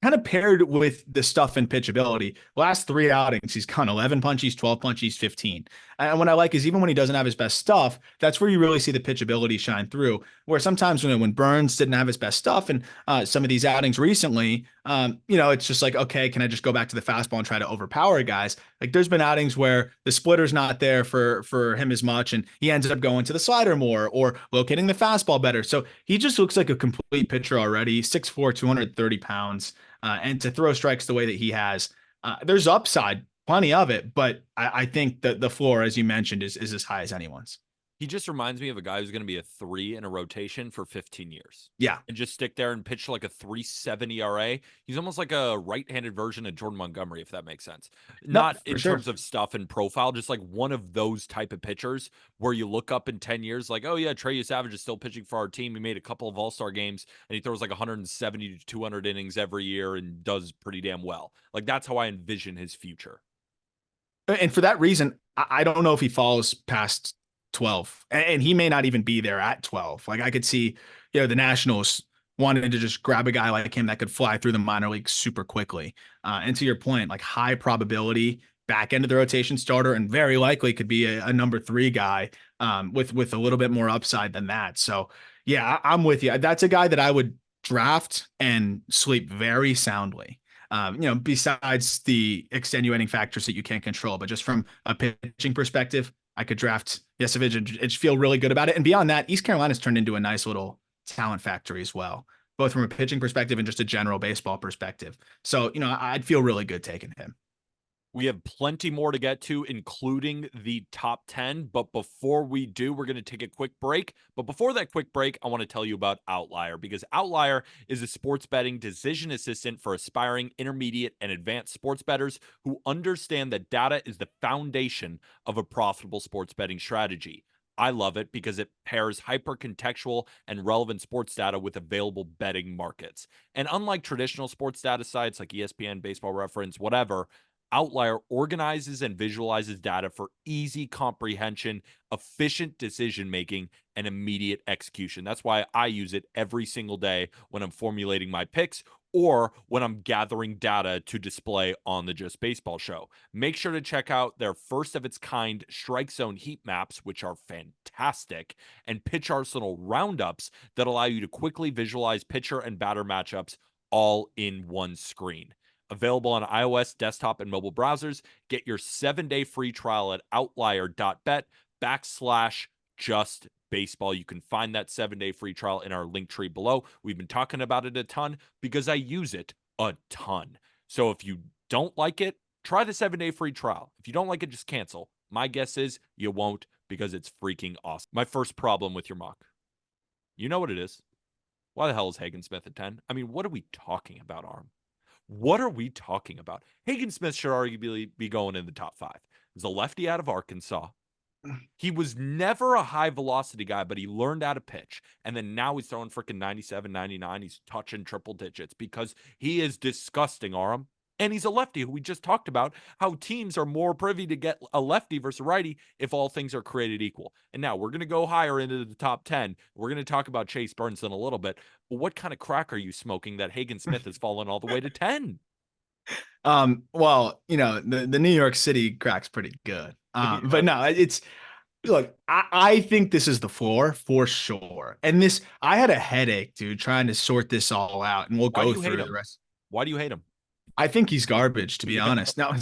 kind of paired with the stuff and pitchability. Last three outings, he's gone 11 punchies, 12 punchies, 15. And what I like is even when he doesn't have his best stuff, that's where you really see the pitchability shine through. Where sometimes when Burns didn't have his best stuff and some of these outings recently, it's just like, okay, can I just go back to the fastball and try to overpower guys? Like there's been outings where the splitter's not there for him as much, and he ends up going to the slider more or locating the fastball better. So he just looks like a complete pitcher already. 6'4", 230 pounds. And to throw strikes the way that he has, there's upside, plenty of it. But I think that the floor, as you mentioned, is as high as anyone's. He just reminds me of a guy who's going to be a 3 in a rotation for 15 years Yeah. and just stick there and pitch like a 3.70 ERA. He's almost like a right-handed version of Jordan Montgomery, if that makes sense. No, Not for in sure. terms of stuff and profile, just like one of those type of pitchers where you look up in 10 years, like, oh yeah, Trey Savage is still pitching for our team. He made a couple of All-Star games and he throws like 170 to 200 innings every year and does pretty damn well. Like that's how I envision his future. And for that reason, I don't know if he falls past 12, and he may not even be there at 12. Like I could see, the Nationals wanted to just grab a guy like him that could fly through the minor leagues super quickly. And to your point, like high probability back end of the rotation starter, and very likely could be a number 3 guy with a little bit more upside than that. So yeah, I'm with you. That's a guy that I would draft and sleep very soundly. Besides the extenuating factors that you can't control, but just from a pitching perspective, I could draft Yesevich and feel really good about it. And beyond that, East Carolina's turned into a nice little talent factory as well, both from a pitching perspective and just a general baseball perspective. So, I'd feel really good taking him. We have plenty more to get to, including the top 10. But before we do, we're going to take a quick break. But before that quick break, I want to tell you about Outlier, because Outlier is a sports betting decision assistant for aspiring intermediate and advanced sports bettors who understand that data is the foundation of a profitable sports betting strategy. I love it because it pairs hyper contextual and relevant sports data with available betting markets. And unlike traditional sports data sites like ESPN, Baseball Reference, whatever, Outlier organizes and visualizes data for easy comprehension, efficient decision making, and immediate execution. That's why I use it every single day when I'm formulating my picks or when I'm gathering data to display on the Just Baseball show. Make sure to check out their first of its kind strike zone heat maps, which are fantastic, and pitch arsenal roundups that allow you to quickly visualize pitcher and batter matchups all in one screen. Available on iOS, desktop, and mobile browsers. Get your 7-day free trial at outlier.bet/justbaseball. You can find that 7-day free trial in our link tree below. We've been talking about it a ton because I use it a ton. So if you don't like it, try the 7-day free trial. If you don't like it, just cancel. My guess is you won't, because it's freaking awesome. My first problem with your mock. You know what it is. Why the hell is Hagen Smith at 10? I mean, what are we talking about, Arm? What are we talking about? Hagen Smith should arguably be going in the top 5. He's a lefty out of Arkansas. He was never a high velocity guy, but he learned how to pitch. And then now he's throwing freaking 97, 99. He's touching triple digits because he is disgusting, Aram. And he's a lefty who we just talked about how teams are more privy to get a lefty versus a righty if all things are created equal. And now we're going to go higher into the top 10. We're going to talk about Chase Burns in a little bit. But what kind of crack are you smoking that Hagen Smith has fallen all the way to 10? Well, the New York City crack's pretty good. But no, look, I think this is the floor for sure. And I had a headache, dude, trying to sort this all out, and we'll Why do go you hate through the him? rest. Why do you hate him? I think he's garbage, to be honest. Now,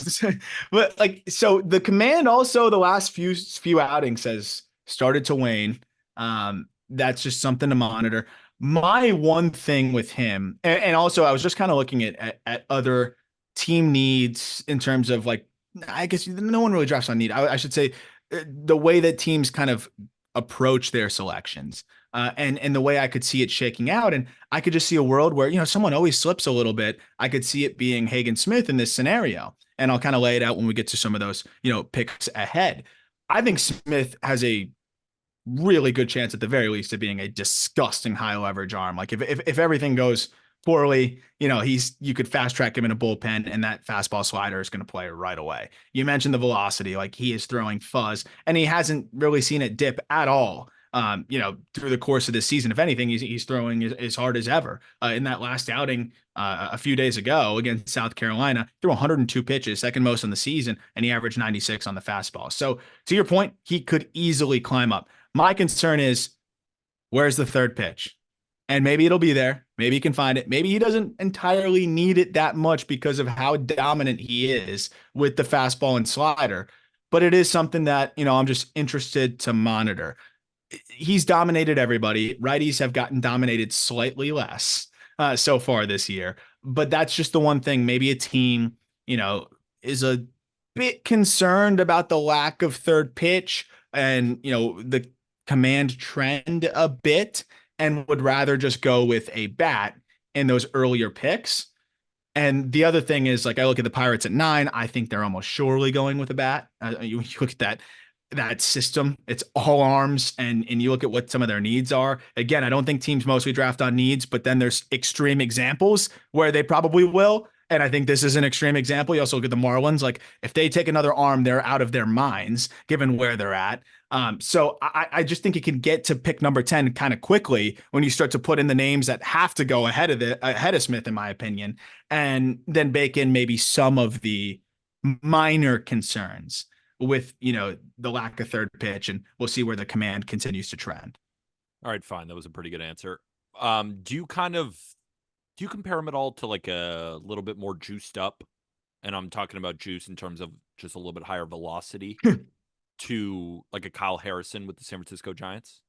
but so the command also the last few outings has started to wane. That's just something to monitor. My one thing with him, and also I was just kind of looking at other team needs in terms of like, I guess no one really drafts on need. I should say the way that teams kind of approach their selections. And the way I could see it shaking out, and I could just see a world where someone always slips a little bit. I could see it being Hagen Smith in this scenario, and I'll kind of lay it out when we get to some of those picks ahead. I think Smith has a really good chance at the very least of being a disgusting high leverage arm. Like if everything goes poorly, you could fast track him in a bullpen, and that fastball slider is going to play right away. You mentioned the velocity, like he is throwing fuzz, and he hasn't really seen it dip at all. Through the course of this season. If anything, he's throwing as hard as ever. In that last outing a few days ago against South Carolina, threw 102 pitches, second most in the season, and he averaged 96 on the fastball. So to your point, he could easily climb up. My concern is, where's the third pitch? And maybe it'll be there. Maybe he can find it. Maybe he doesn't entirely need it that much because of how dominant he is with the fastball and slider. But it is something that, I'm just interested to monitor. He's dominated everybody. Righties have gotten dominated slightly less so far this year. But that's just the one thing. Maybe a team, is a bit concerned about the lack of third pitch and, the command trend a bit and would rather just go with a bat in those earlier picks. And the other thing is, like, I look at the Pirates at 9. I think they're almost surely going with a bat. You look at that system; it's all arms, and you look at what some of their needs are. Again, I don't think teams mostly draft on needs, but then there's extreme examples where they probably will. And I think this is an extreme example. You also look at the Marlins; like, if they take another arm, they're out of their minds given where they're at. So I just think it can get to pick number 10 kind of quickly when you start to put in the names that have to go ahead of Smith, in my opinion, and then bake in maybe some of the minor concerns with, the lack of third pitch, and we'll see where the command continues to trend. All right, fine. That was a pretty good answer. Do you compare him at all to like a little bit more juiced up? And I'm talking about juice in terms of just a little bit higher velocity to like a Kyle Harrison with the San Francisco Giants?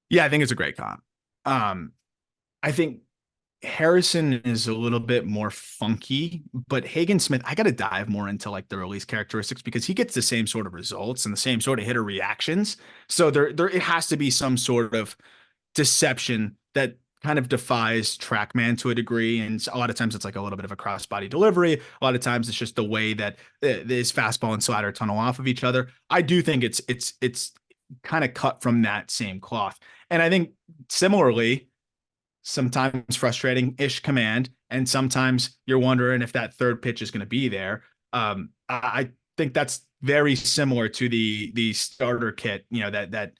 Yeah, I think it's a great comp. I think Harrison is a little bit more funky, but Hagen Smith, I got to dive more into like the release characteristics because he gets the same sort of results and the same sort of hitter reactions. So there it has to be some sort of deception that kind of defies TrackMan to a degree. And a lot of times it's like a little bit of a crossbody delivery. A lot of times it's just the way that his fastball and slider tunnel off of each other. I do think it's kind of cut from that same cloth. And I think similarly, sometimes frustrating-ish command, and sometimes you're wondering if that third pitch is going to be there. I think that's very similar to the starter kit, that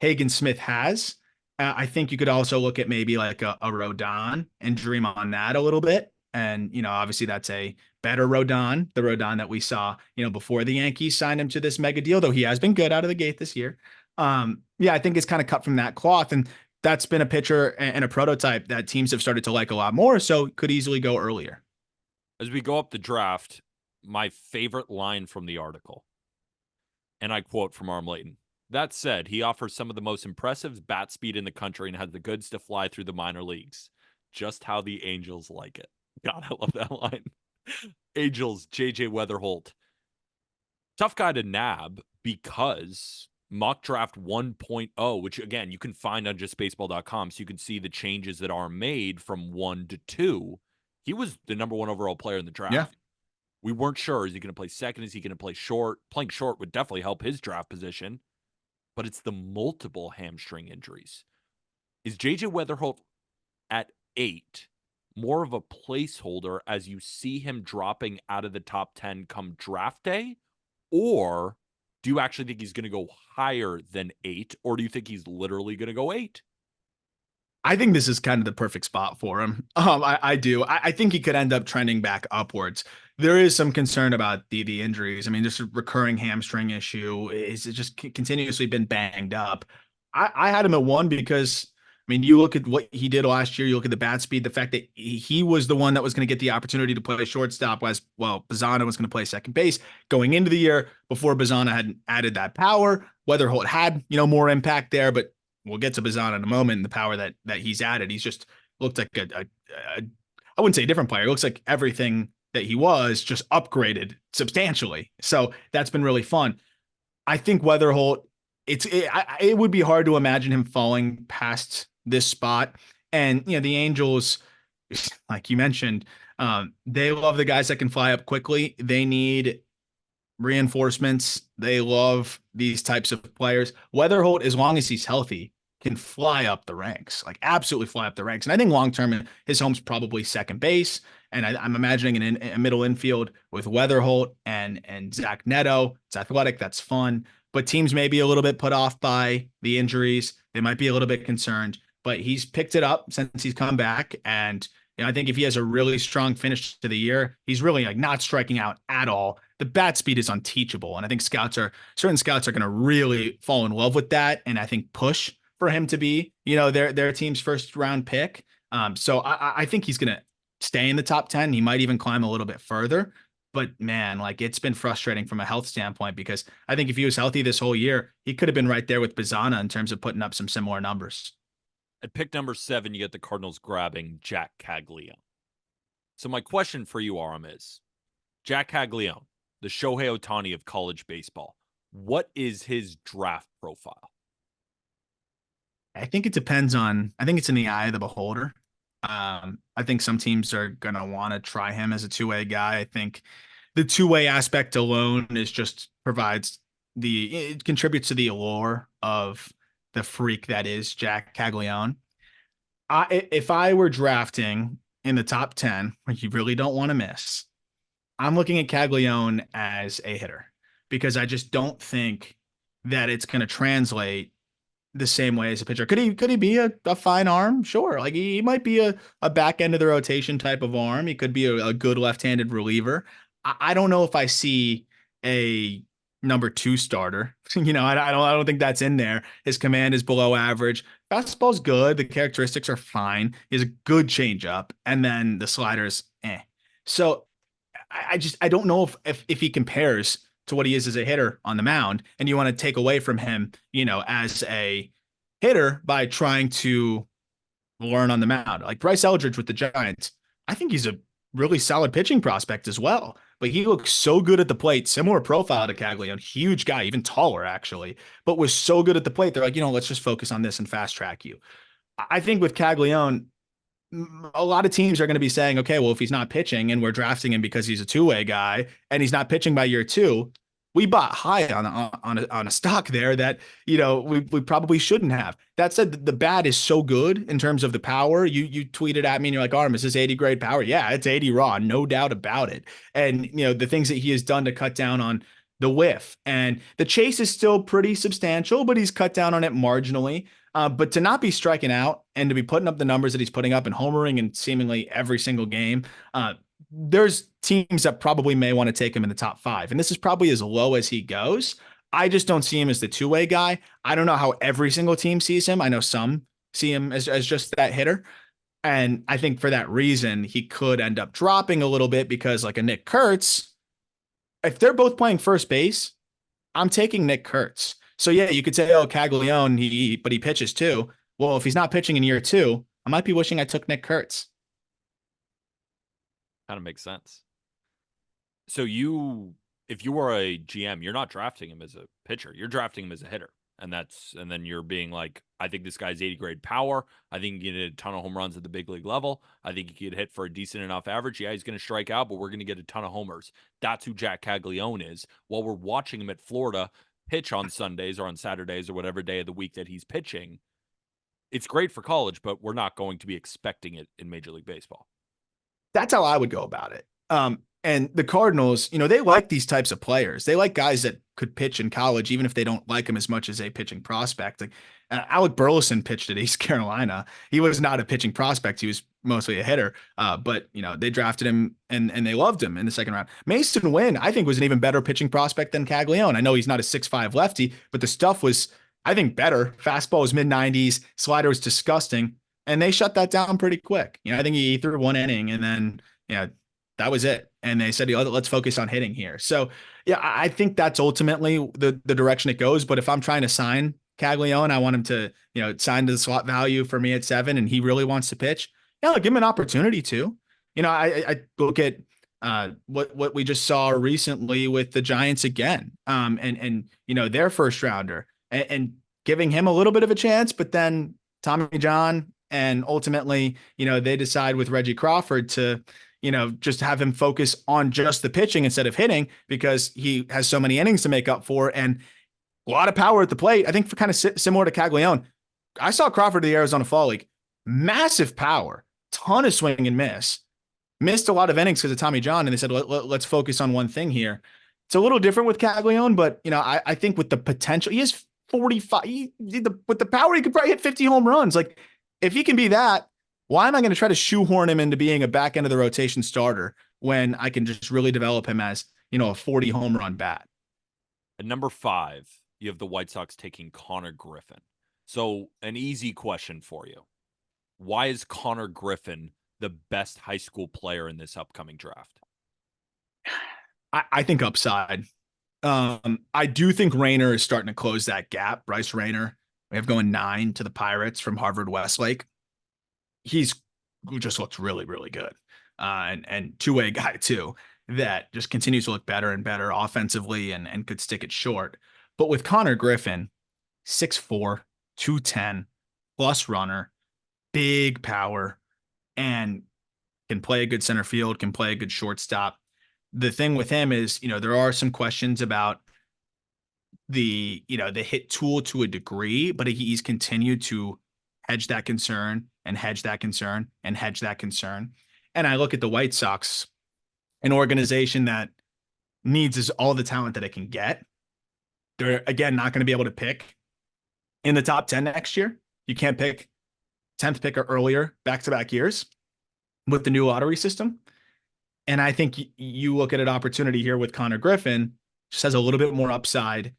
Hagen Smith has. I think you could also look at maybe like a Rodon and dream on that a little bit. And, obviously that's a better Rodon, the Rodon that we saw, before the Yankees signed him to this mega deal, though he has been good out of the gate this year. Yeah, I think it's kind of cut from that cloth. And that's been a pitcher and a prototype that teams have started to like a lot more, so could easily go earlier. As we go up the draft, my favorite line from the article, and I quote from Arm Layton: "That said, he offers some of the most impressive bat speed in the country and has the goods to fly through the minor leagues. Just how the Angels like it." God, I love that line. Angels, JJ Weatherholt. Tough guy to nab because Mock Draft 1.0, which again, you can find on justbaseball.com, so you can see the changes that are made from 1 to 2. He was the number 1 overall player in the draft. Yeah. We weren't sure. Is he going to play second? Is he going to play short? Playing short would definitely help his draft position, but it's the multiple hamstring injuries. Is JJ Weatherholt at 8 more of a placeholder as you see him dropping out of the top 10 come draft day? Or do you actually think he's going to go higher than 8? Or do you think he's literally going to go 8? I think this is kind of the perfect spot for him. I do. I think he could end up trending back upwards. There is some concern about the injuries. I mean, this recurring hamstring issue is just continuously been banged up. I had him at 1 because, I mean, you look at what he did last year, you look at the bat speed, the fact that he was the one that was going to get the opportunity to play shortstop, as well, Bazana was going to play second base going into the year before Bazana had added that power. Weatherholt had, more impact there, but we'll get to Bazana in a moment and the power that he's added. He's just looked like I wouldn't say a different player. It looks like everything that he was just upgraded substantially. So that's been really fun. I think Weatherholt, it would be hard to imagine him falling past this spot. And, the Angels, like you mentioned, they love the guys that can fly up quickly. They need reinforcements. They love these types of players. Weatherholt, as long as he's healthy, can fly up the ranks, like absolutely fly up the ranks. And I think long-term, his home's probably second base. And I'm imagining a middle infield with Weatherholt and Zach Neto. It's athletic. That's fun. But teams may be a little bit put off by the injuries. They might be a little bit concerned, but he's picked it up since he's come back. And I think if he has a really strong finish to the year, he's really like not striking out at all. The bat speed is unteachable. And I think certain scouts are going to really fall in love with that. And I think push for him to be, their team's first round pick. So I think he's going to stay in the top 10. He might even climb a little bit further. But man, like, it's been frustrating from a health standpoint because I think if he was healthy this whole year, he could have been right there with Bazana in terms of putting up some similar numbers. At pick number 7, you get the Cardinals grabbing Jack Caglione. So my question for you, Aram, is Jack Caglione, the Shohei Ohtani of college baseball, what is his draft profile? I think it depends on, I think it's in the eye of the beholder. I think some teams are going to want to try him as a two-way guy. I think the two-way aspect alone is just provides it contributes to the allure of the freak that is Jack Caglione. If I were drafting in the top 10, which you really don't want to miss, I'm looking at Caglione as a hitter because I just don't think that it's going to translate the same way as a pitcher. Could he be a fine arm? Sure. Like he might be a back end of the rotation type of arm. He could be a good left-handed reliever. I don't know if I see a number two starter. I don't think that's in there. His command is below average. Fastball's good. The characteristics are fine. He has a good changeup, and then the sliders, eh. So I don't know if he compares to what he is as a hitter on the mound, and you want to take away from him, as a hitter by trying to learn on the mound. Like Bryce Eldridge with the Giants, I think he's a really solid pitching prospect as well. But he looks so good at the plate, similar profile to Caglione, huge guy, even taller actually, but was so good at the plate. They're like, let's just focus on this and fast track you. I think with Caglione, a lot of teams are going to be saying, okay, well, if he's not pitching and we're drafting him because he's a two-way guy and he's not pitching by year two, we bought high on a stock there that we probably shouldn't have. That said, the bat is so good in terms of the power. You tweeted at me and you're like, Arm, is this 80 grade power? Yeah, it's 80 raw, no doubt about it. And the things that he has done to cut down on the whiff and the chase is still pretty substantial, but he's cut down on it marginally. But to not be striking out and to be putting up the numbers that he's putting up and homering in seemingly every single game, there's teams that probably may want to take him in the top 5. And this is probably as low as he goes. I just don't see him as the two-way guy. I don't know how every single team sees him. I know some see him as just that hitter. And I think for that reason, he could end up dropping a little bit because like a Nick Kurtz, if they're both playing first base, I'm taking Nick Kurtz. So yeah, you could say, oh, Caglione, but he pitches too. Well, if he's not pitching in year 2, I might be wishing I took Nick Kurtz. Kind of makes sense. So if you were a GM, you're not drafting him as a pitcher. You're drafting him as a hitter. And then you're being like, I think this guy's 80 grade power. I think he can get a ton of home runs at the big league level. I think he could hit for a decent enough average. Yeah, he's going to strike out, but we're going to get a ton of homers. That's who Jack Caglione is. While we're watching him at Florida pitch on Sundays or on Saturdays or whatever day of the week that he's pitching, it's great for college, but we're not going to be expecting it in Major League Baseball. That's how I would go about it. And the Cardinals, they like these types of players. They like guys that could pitch in college, even if they don't like him as much as a pitching prospect. Like Alec Burleson pitched at East Carolina. He was not a pitching prospect. He was mostly a hitter. But they drafted him and they loved him in the second round. Mason Wynn, I think, was an even better pitching prospect than Caglione. I know he's not a 6'5" lefty, but the stuff was, I think, better. Fastball was mid-90s. Slider was disgusting. And they shut that down pretty quick. I think he threw 1 inning and then, that was it. And they said, let's focus on hitting here. So, yeah, I think that's ultimately the direction it goes. But if I'm trying to sign Caglione, I want him to, sign to the slot value for me at 7, and he really wants to pitch. Yeah, give him an opportunity to. I look at what we just saw recently with the Giants again, and their first rounder, and giving him a little bit of a chance, but then Tommy John, and ultimately, they decide with Reggie Crawford to, just have him focus on just the pitching instead of hitting because he has so many innings to make up for and a lot of power at the plate. I think for kind of similar to Caglione, I saw Crawford at the Arizona Fall League, massive power, ton of swing and miss, missed a lot of innings because of Tommy John. And they said, let's focus on one thing here. It's a little different with Caglione, but I think with the potential, he is 45, with the power, he could probably hit 50 home runs. Like if he can be that, why am I going to try to shoehorn him into being a back end of the rotation starter when I can just really develop him as, a 40 home run bat? At number 5, you have the White Sox taking Connor Griffin. So an easy question for you. Why is Connor Griffin the best high school player in this upcoming draft? I think upside. I do think Rayner is starting to close that gap. Bryce Rayner, we have going 9 to the Pirates from Harvard Westlake. He's just looks really, really good. And two-way guy too, that just continues to look better and better offensively and could stick it short. But with Connor Griffin, 6'4", 210, plus runner, big power, and can play a good center field, can play a good shortstop. The thing with him is, there are some questions about the hit tool to a degree, but he's continued to hedge that concern and hedge that concern and hedge that concern. And I look at the White Sox, an organization that needs is all the talent that it can get. They're again not going to be able to pick in the top 10 next year. You can't pick 10th pick or earlier back-to-back years with the new lottery system. And I think you look at an opportunity here with Connor Griffin, just has a little bit more upside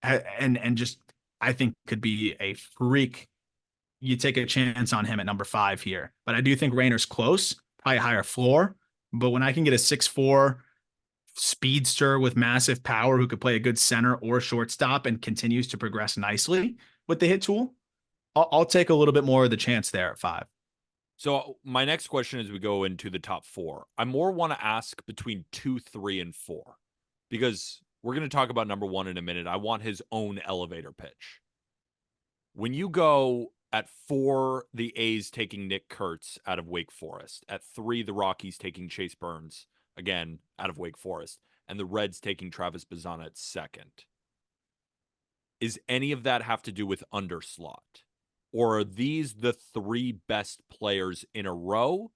and just I think could be a freak. You take a chance on him at number 5 here. But I do think Rayner's close, probably higher floor. But when I can get a 6'4" speedster with massive power who could play a good center or shortstop and continues to progress nicely with the hit tool, I'll take a little bit more of the chance there at 5. So my next question as we go into the top 4, I more want to ask between 2, 3, and 4, because we're going to talk about number 1 in a minute. I want his own elevator pitch. When you go at 4, the A's taking Nick Kurtz out of Wake Forest. At 3, the Rockies taking Chase Burns, again, out of Wake Forest. And the Reds taking Travis Bazzana at 2nd. Is any of that have to do with underslot? Or are these the 3 best players in a row?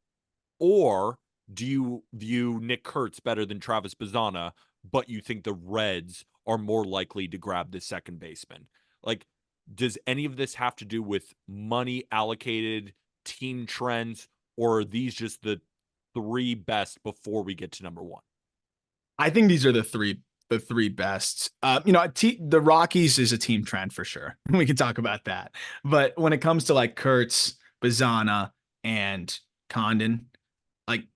Or do you view Nick Kurtz better than Travis Bazzana, but you think the Reds are more likely to grab the second baseman? Like, does any of this have to do with money allocated, team trends, or are these just the 3 best before we get to number 1? I think these are the three best. The Rockies is a team trend for sure. We can talk about that. But when it comes to like Kurtz, Bazzana, and Condon, like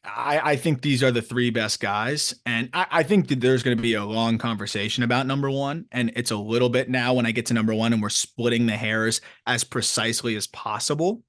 I think these are the 3 best guys. And I think that there's going to be a long conversation about number 1. And it's a little bit now when I get to number 1 and we're splitting the hairs as precisely as possible.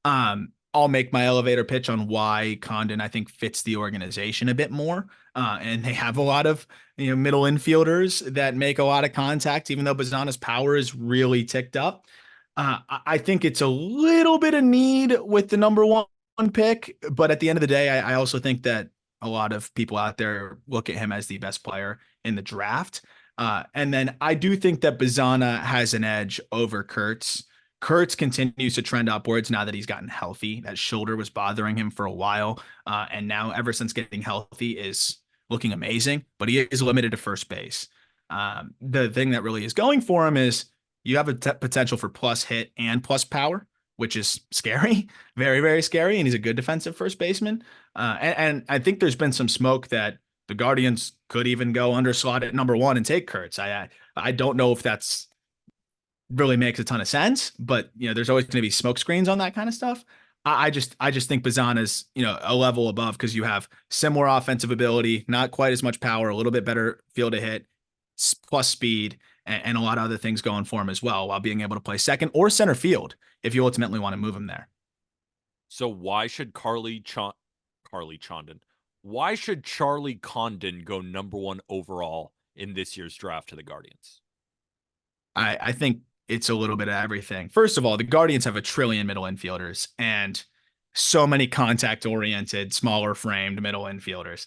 I'll make my elevator pitch on why Condon, I think, fits the organization a bit more. And they have a lot of middle infielders that make a lot of contact, even though Bazzana's power is really ticked up. I think it's a little bit of need with the number 1 pick, but at the end of the day, I also think that a lot of people out there look at him as the best player in the draft. And then I do think that Bazzana has an edge over Kurtz. Kurtz continues to trend upwards now that he's gotten healthy. That shoulder was bothering him for a while. And now, ever since getting healthy, is looking amazing, but he is limited to first base. The thing that really is going for him is you have a potential for plus hit and plus power, which is scary, very, very scary. And he's a good defensive first baseman. And I think there's been some smoke that the Guardians could even go underslot at number 1 and take Kurtz. I don't know if that's really makes a ton of sense, but there's always going to be smoke screens on that kind of stuff. I just think Bazzana's a level above because you have similar offensive ability, not quite as much power, a little bit better field to hit, plus speed, and a lot of other things going for him as well, while being able to play second or center field if you ultimately want to move him there. So why should Charlie Condon? Why should Charlie Condon go number 1 overall in this year's draft to the Guardians? I think it's a little bit of everything. First of all, the Guardians have a trillion middle infielders and so many contact-oriented, smaller framed middle infielders.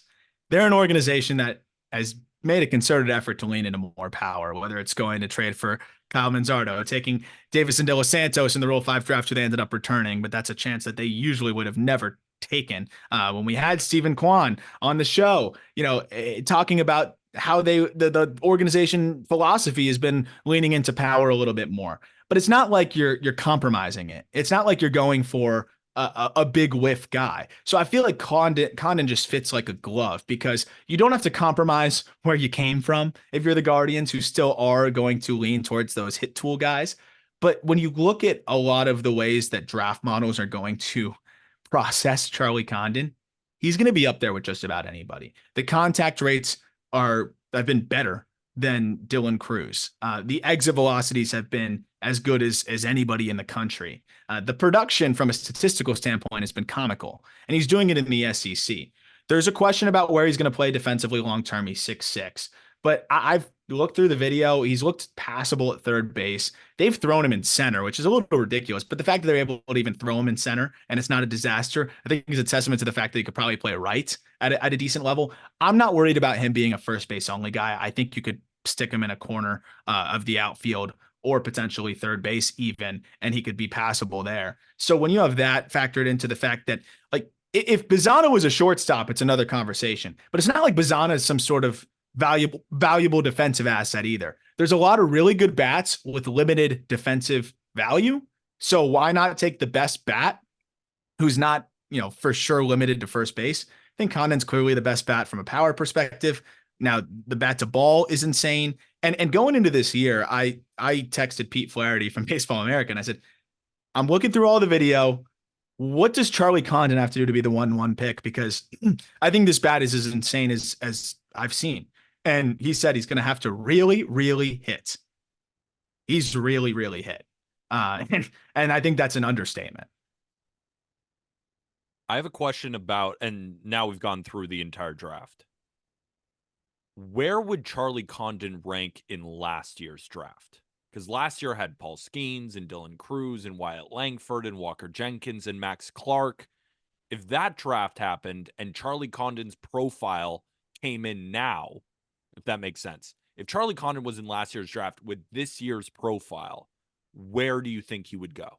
They're an organization that has made a concerted effort to lean into more power, whether it's going to trade for Kyle Manzardo, taking Davison De Los Santos in the Rule 5 draft, who they ended up returning, but that's a chance that they usually would have never taken. When we had Stephen Kwan on the show, talking about how the organization philosophy has been leaning into power a little bit more, but it's not like you're compromising it. It's not like you're going for a big whiff guy. So I feel like Condon just fits like a glove because you don't have to compromise where you came from if you're the Guardians, who still are going to lean towards those hit tool guys. But when you look at a lot of the ways that draft models are going to process Charlie Condon, he's going to be up there with just about anybody. The contact rates have been better than Dylan Cruz. The exit velocities have been as good as anybody in the country. The production from a statistical standpoint has been comical, and he's doing it in the SEC. There's a question about where he's going to play defensively long-term. He's 6'6", but I've look through the video, he's looked passable at third base. They've thrown him in center, which is a little ridiculous. But the fact that they're able to even throw him in center and it's not a disaster, I think is a testament to the fact that he could probably play right at a decent level. I'm not worried about him being a first base only guy. I think you could stick him in a corner of the outfield or potentially third base even, and he could be passable there. So when you have that factored into the fact that, like, if Bazana was a shortstop, it's another conversation. But it's not like Bazana is some sort of valuable defensive asset either. There's a lot of really good bats with limited defensive value. So why not take the best bat who's not, for sure limited to first base? I think Condon's clearly the best bat from a power perspective. Now the bat to ball is insane. And going into this year, I texted Pete Flaherty from Baseball America and I said, I'm looking through all the video. What does Charlie Condon have to do to be the 1-1 pick? Because I think this bat is as insane as I've seen. And he said he's going to have to really, really hit. He's really, really hit. And I think that's an understatement. I have a question about, and now we've gone through the entire draft. Where would Charlie Condon rank in last year's draft? Because last year had Paul Skeens and Dylan Cruz and Wyatt Langford and Walker Jenkins and Max Clark. If that draft happened and Charlie Condon's profile came in now, if that makes sense. If Charlie Condon was in last year's draft with this year's profile, where do you think he would go?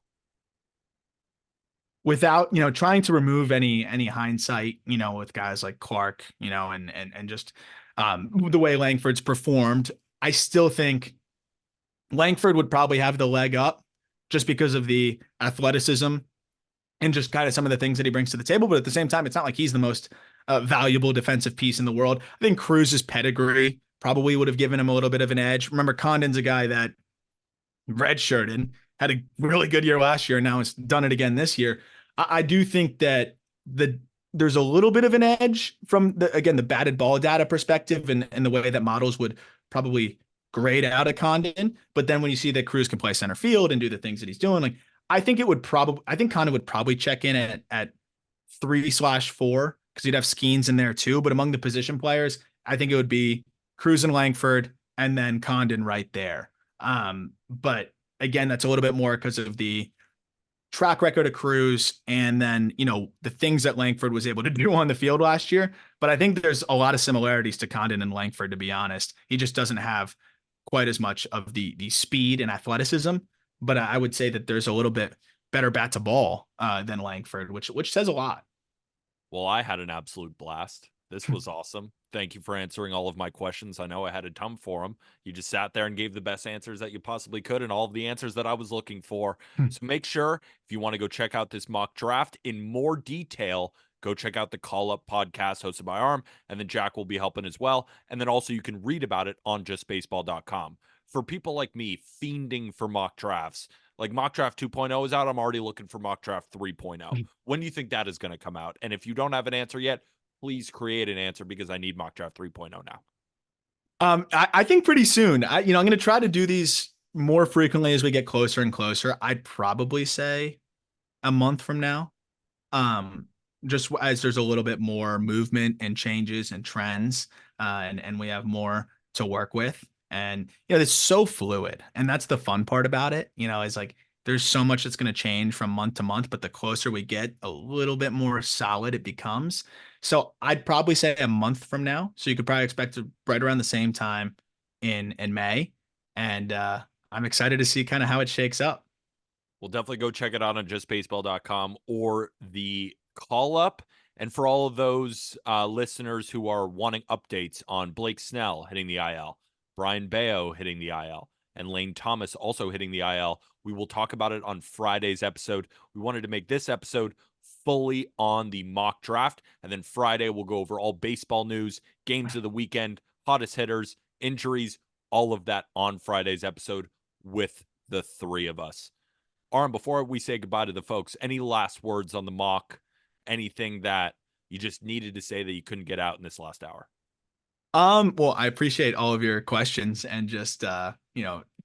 Without, trying to remove any hindsight, with guys like Clark, and just the way Langford's performed, I still think Langford would probably have the leg up just because of the athleticism and just kind of some of the things that he brings to the table. But at the same time, it's not like he's the most valuable defensive piece in the world. I think Cruz's pedigree probably would have given him a little bit of an edge. Remember, Condon's a guy that redshirted, had a really good year last year, and now has done it again this year. I do think that there's a little bit of an edge from the batted ball data perspective and the way that models would probably grade out a Condon. But then when you see that Cruz can play center field and do the things that he's doing, like I think Condon would probably check in at 3/4 because you'd have Skeens in there too. But among the position players, I think it would be Cruz and Langford and then Condon right there. But again, that's a little bit more because of the track record of Cruz and then, the things that Langford was able to do on the field last year. But I think there's a lot of similarities to Condon and Langford, to be honest. He just doesn't have quite as much of the speed and athleticism. But I would say that there's a little bit better bat to ball than Langford, which says a lot. Well, I had an absolute blast. This was awesome. Thank you for answering all of my questions. I know I had a ton for them. You just sat there and gave the best answers that you possibly could and all of the answers that I was looking for. So make sure if you want to go check out this mock draft in more detail, go check out the Call Up podcast hosted by Arm, and then Jack will be helping as well. And then also you can read about it on justbaseball.com. For people like me fiending for mock drafts, like Mock Draft 2.0 is out, I'm already looking for Mock Draft 3.0. When do you think that is going to come out? And if you don't have an answer yet, please create an answer because I need Mock Draft 3.0 now. I think pretty soon. I'm going to try to do these more frequently as we get closer and closer. I'd probably say a month from now. Just as there's a little bit more movement and changes and trends, and we have more to work with. And it's so fluid, and that's the fun part about it. Is like there's so much that's going to change from month to month, but the closer we get, a little bit more solid it becomes. So I'd probably say a month from now. So you could probably expect it right around the same time in May. And I'm excited to see kind of how it shakes up. We'll definitely go check it out on justbaseball.com or the Call Up. And for all of those listeners who are wanting updates on Blake Snell hitting the IL, Brian Bayo hitting the IL, and Lane Thomas also hitting the IL, we will talk about it on Friday's episode. We wanted to make this episode fully on the mock draft, and then Friday we'll go over all baseball news, games of the weekend, hottest hitters, injuries, all of that on Friday's episode with the three of us. Arm, before we say goodbye to the folks, any last words on the mock? Anything that you just needed to say that you couldn't get out in this last hour? Well, I appreciate all of your questions and just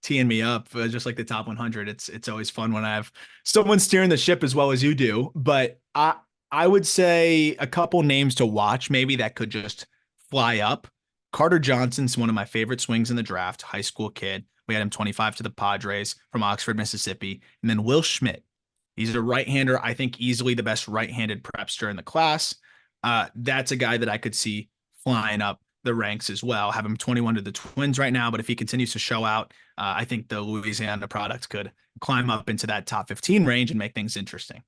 teeing me up, just like the top 100. It's always fun when I have someone steering the ship as well as you do. But I would say a couple names to watch maybe that could just fly up. Carter Johnson's one of my favorite swings in the draft, high school kid. We had him 25 to the Padres from Oxford, Mississippi. And then Will Schmidt. He's a right-hander. I think easily the best right-handed prepster in the class. That's a guy that I could see flying up the ranks as well. Have him 21 to the Twins right now, but if he continues to show out, I think the Louisiana product could climb up into that top 15 range and make things interesting.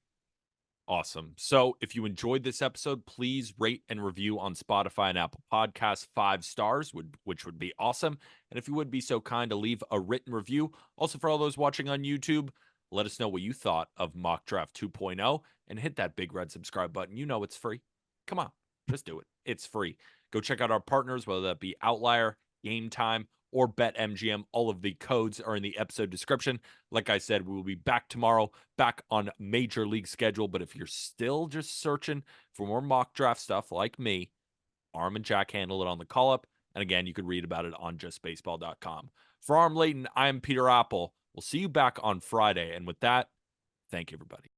Awesome. So if you enjoyed this episode, please rate and review on Spotify and Apple Podcasts 5 stars, which would be awesome. And if you would be so kind to leave a written review. Also, for all those watching on YouTube, let us know what you thought of Mock Draft 2.0 and hit that big red subscribe button. You know it's free. Come on, just do it. It's free. Go check out our partners, whether that be Outlier, Game Time, or BetMGM. All of the codes are in the episode description. Like I said, we will be back tomorrow, back on Major League schedule. But if you're still just searching for more mock draft stuff like me, Arm and Jack handle it on the call up. And again, you can read about it on justbaseball.com. For Arm Layton, I am Peter Apple. We'll see you back on Friday. And with that, thank you, everybody.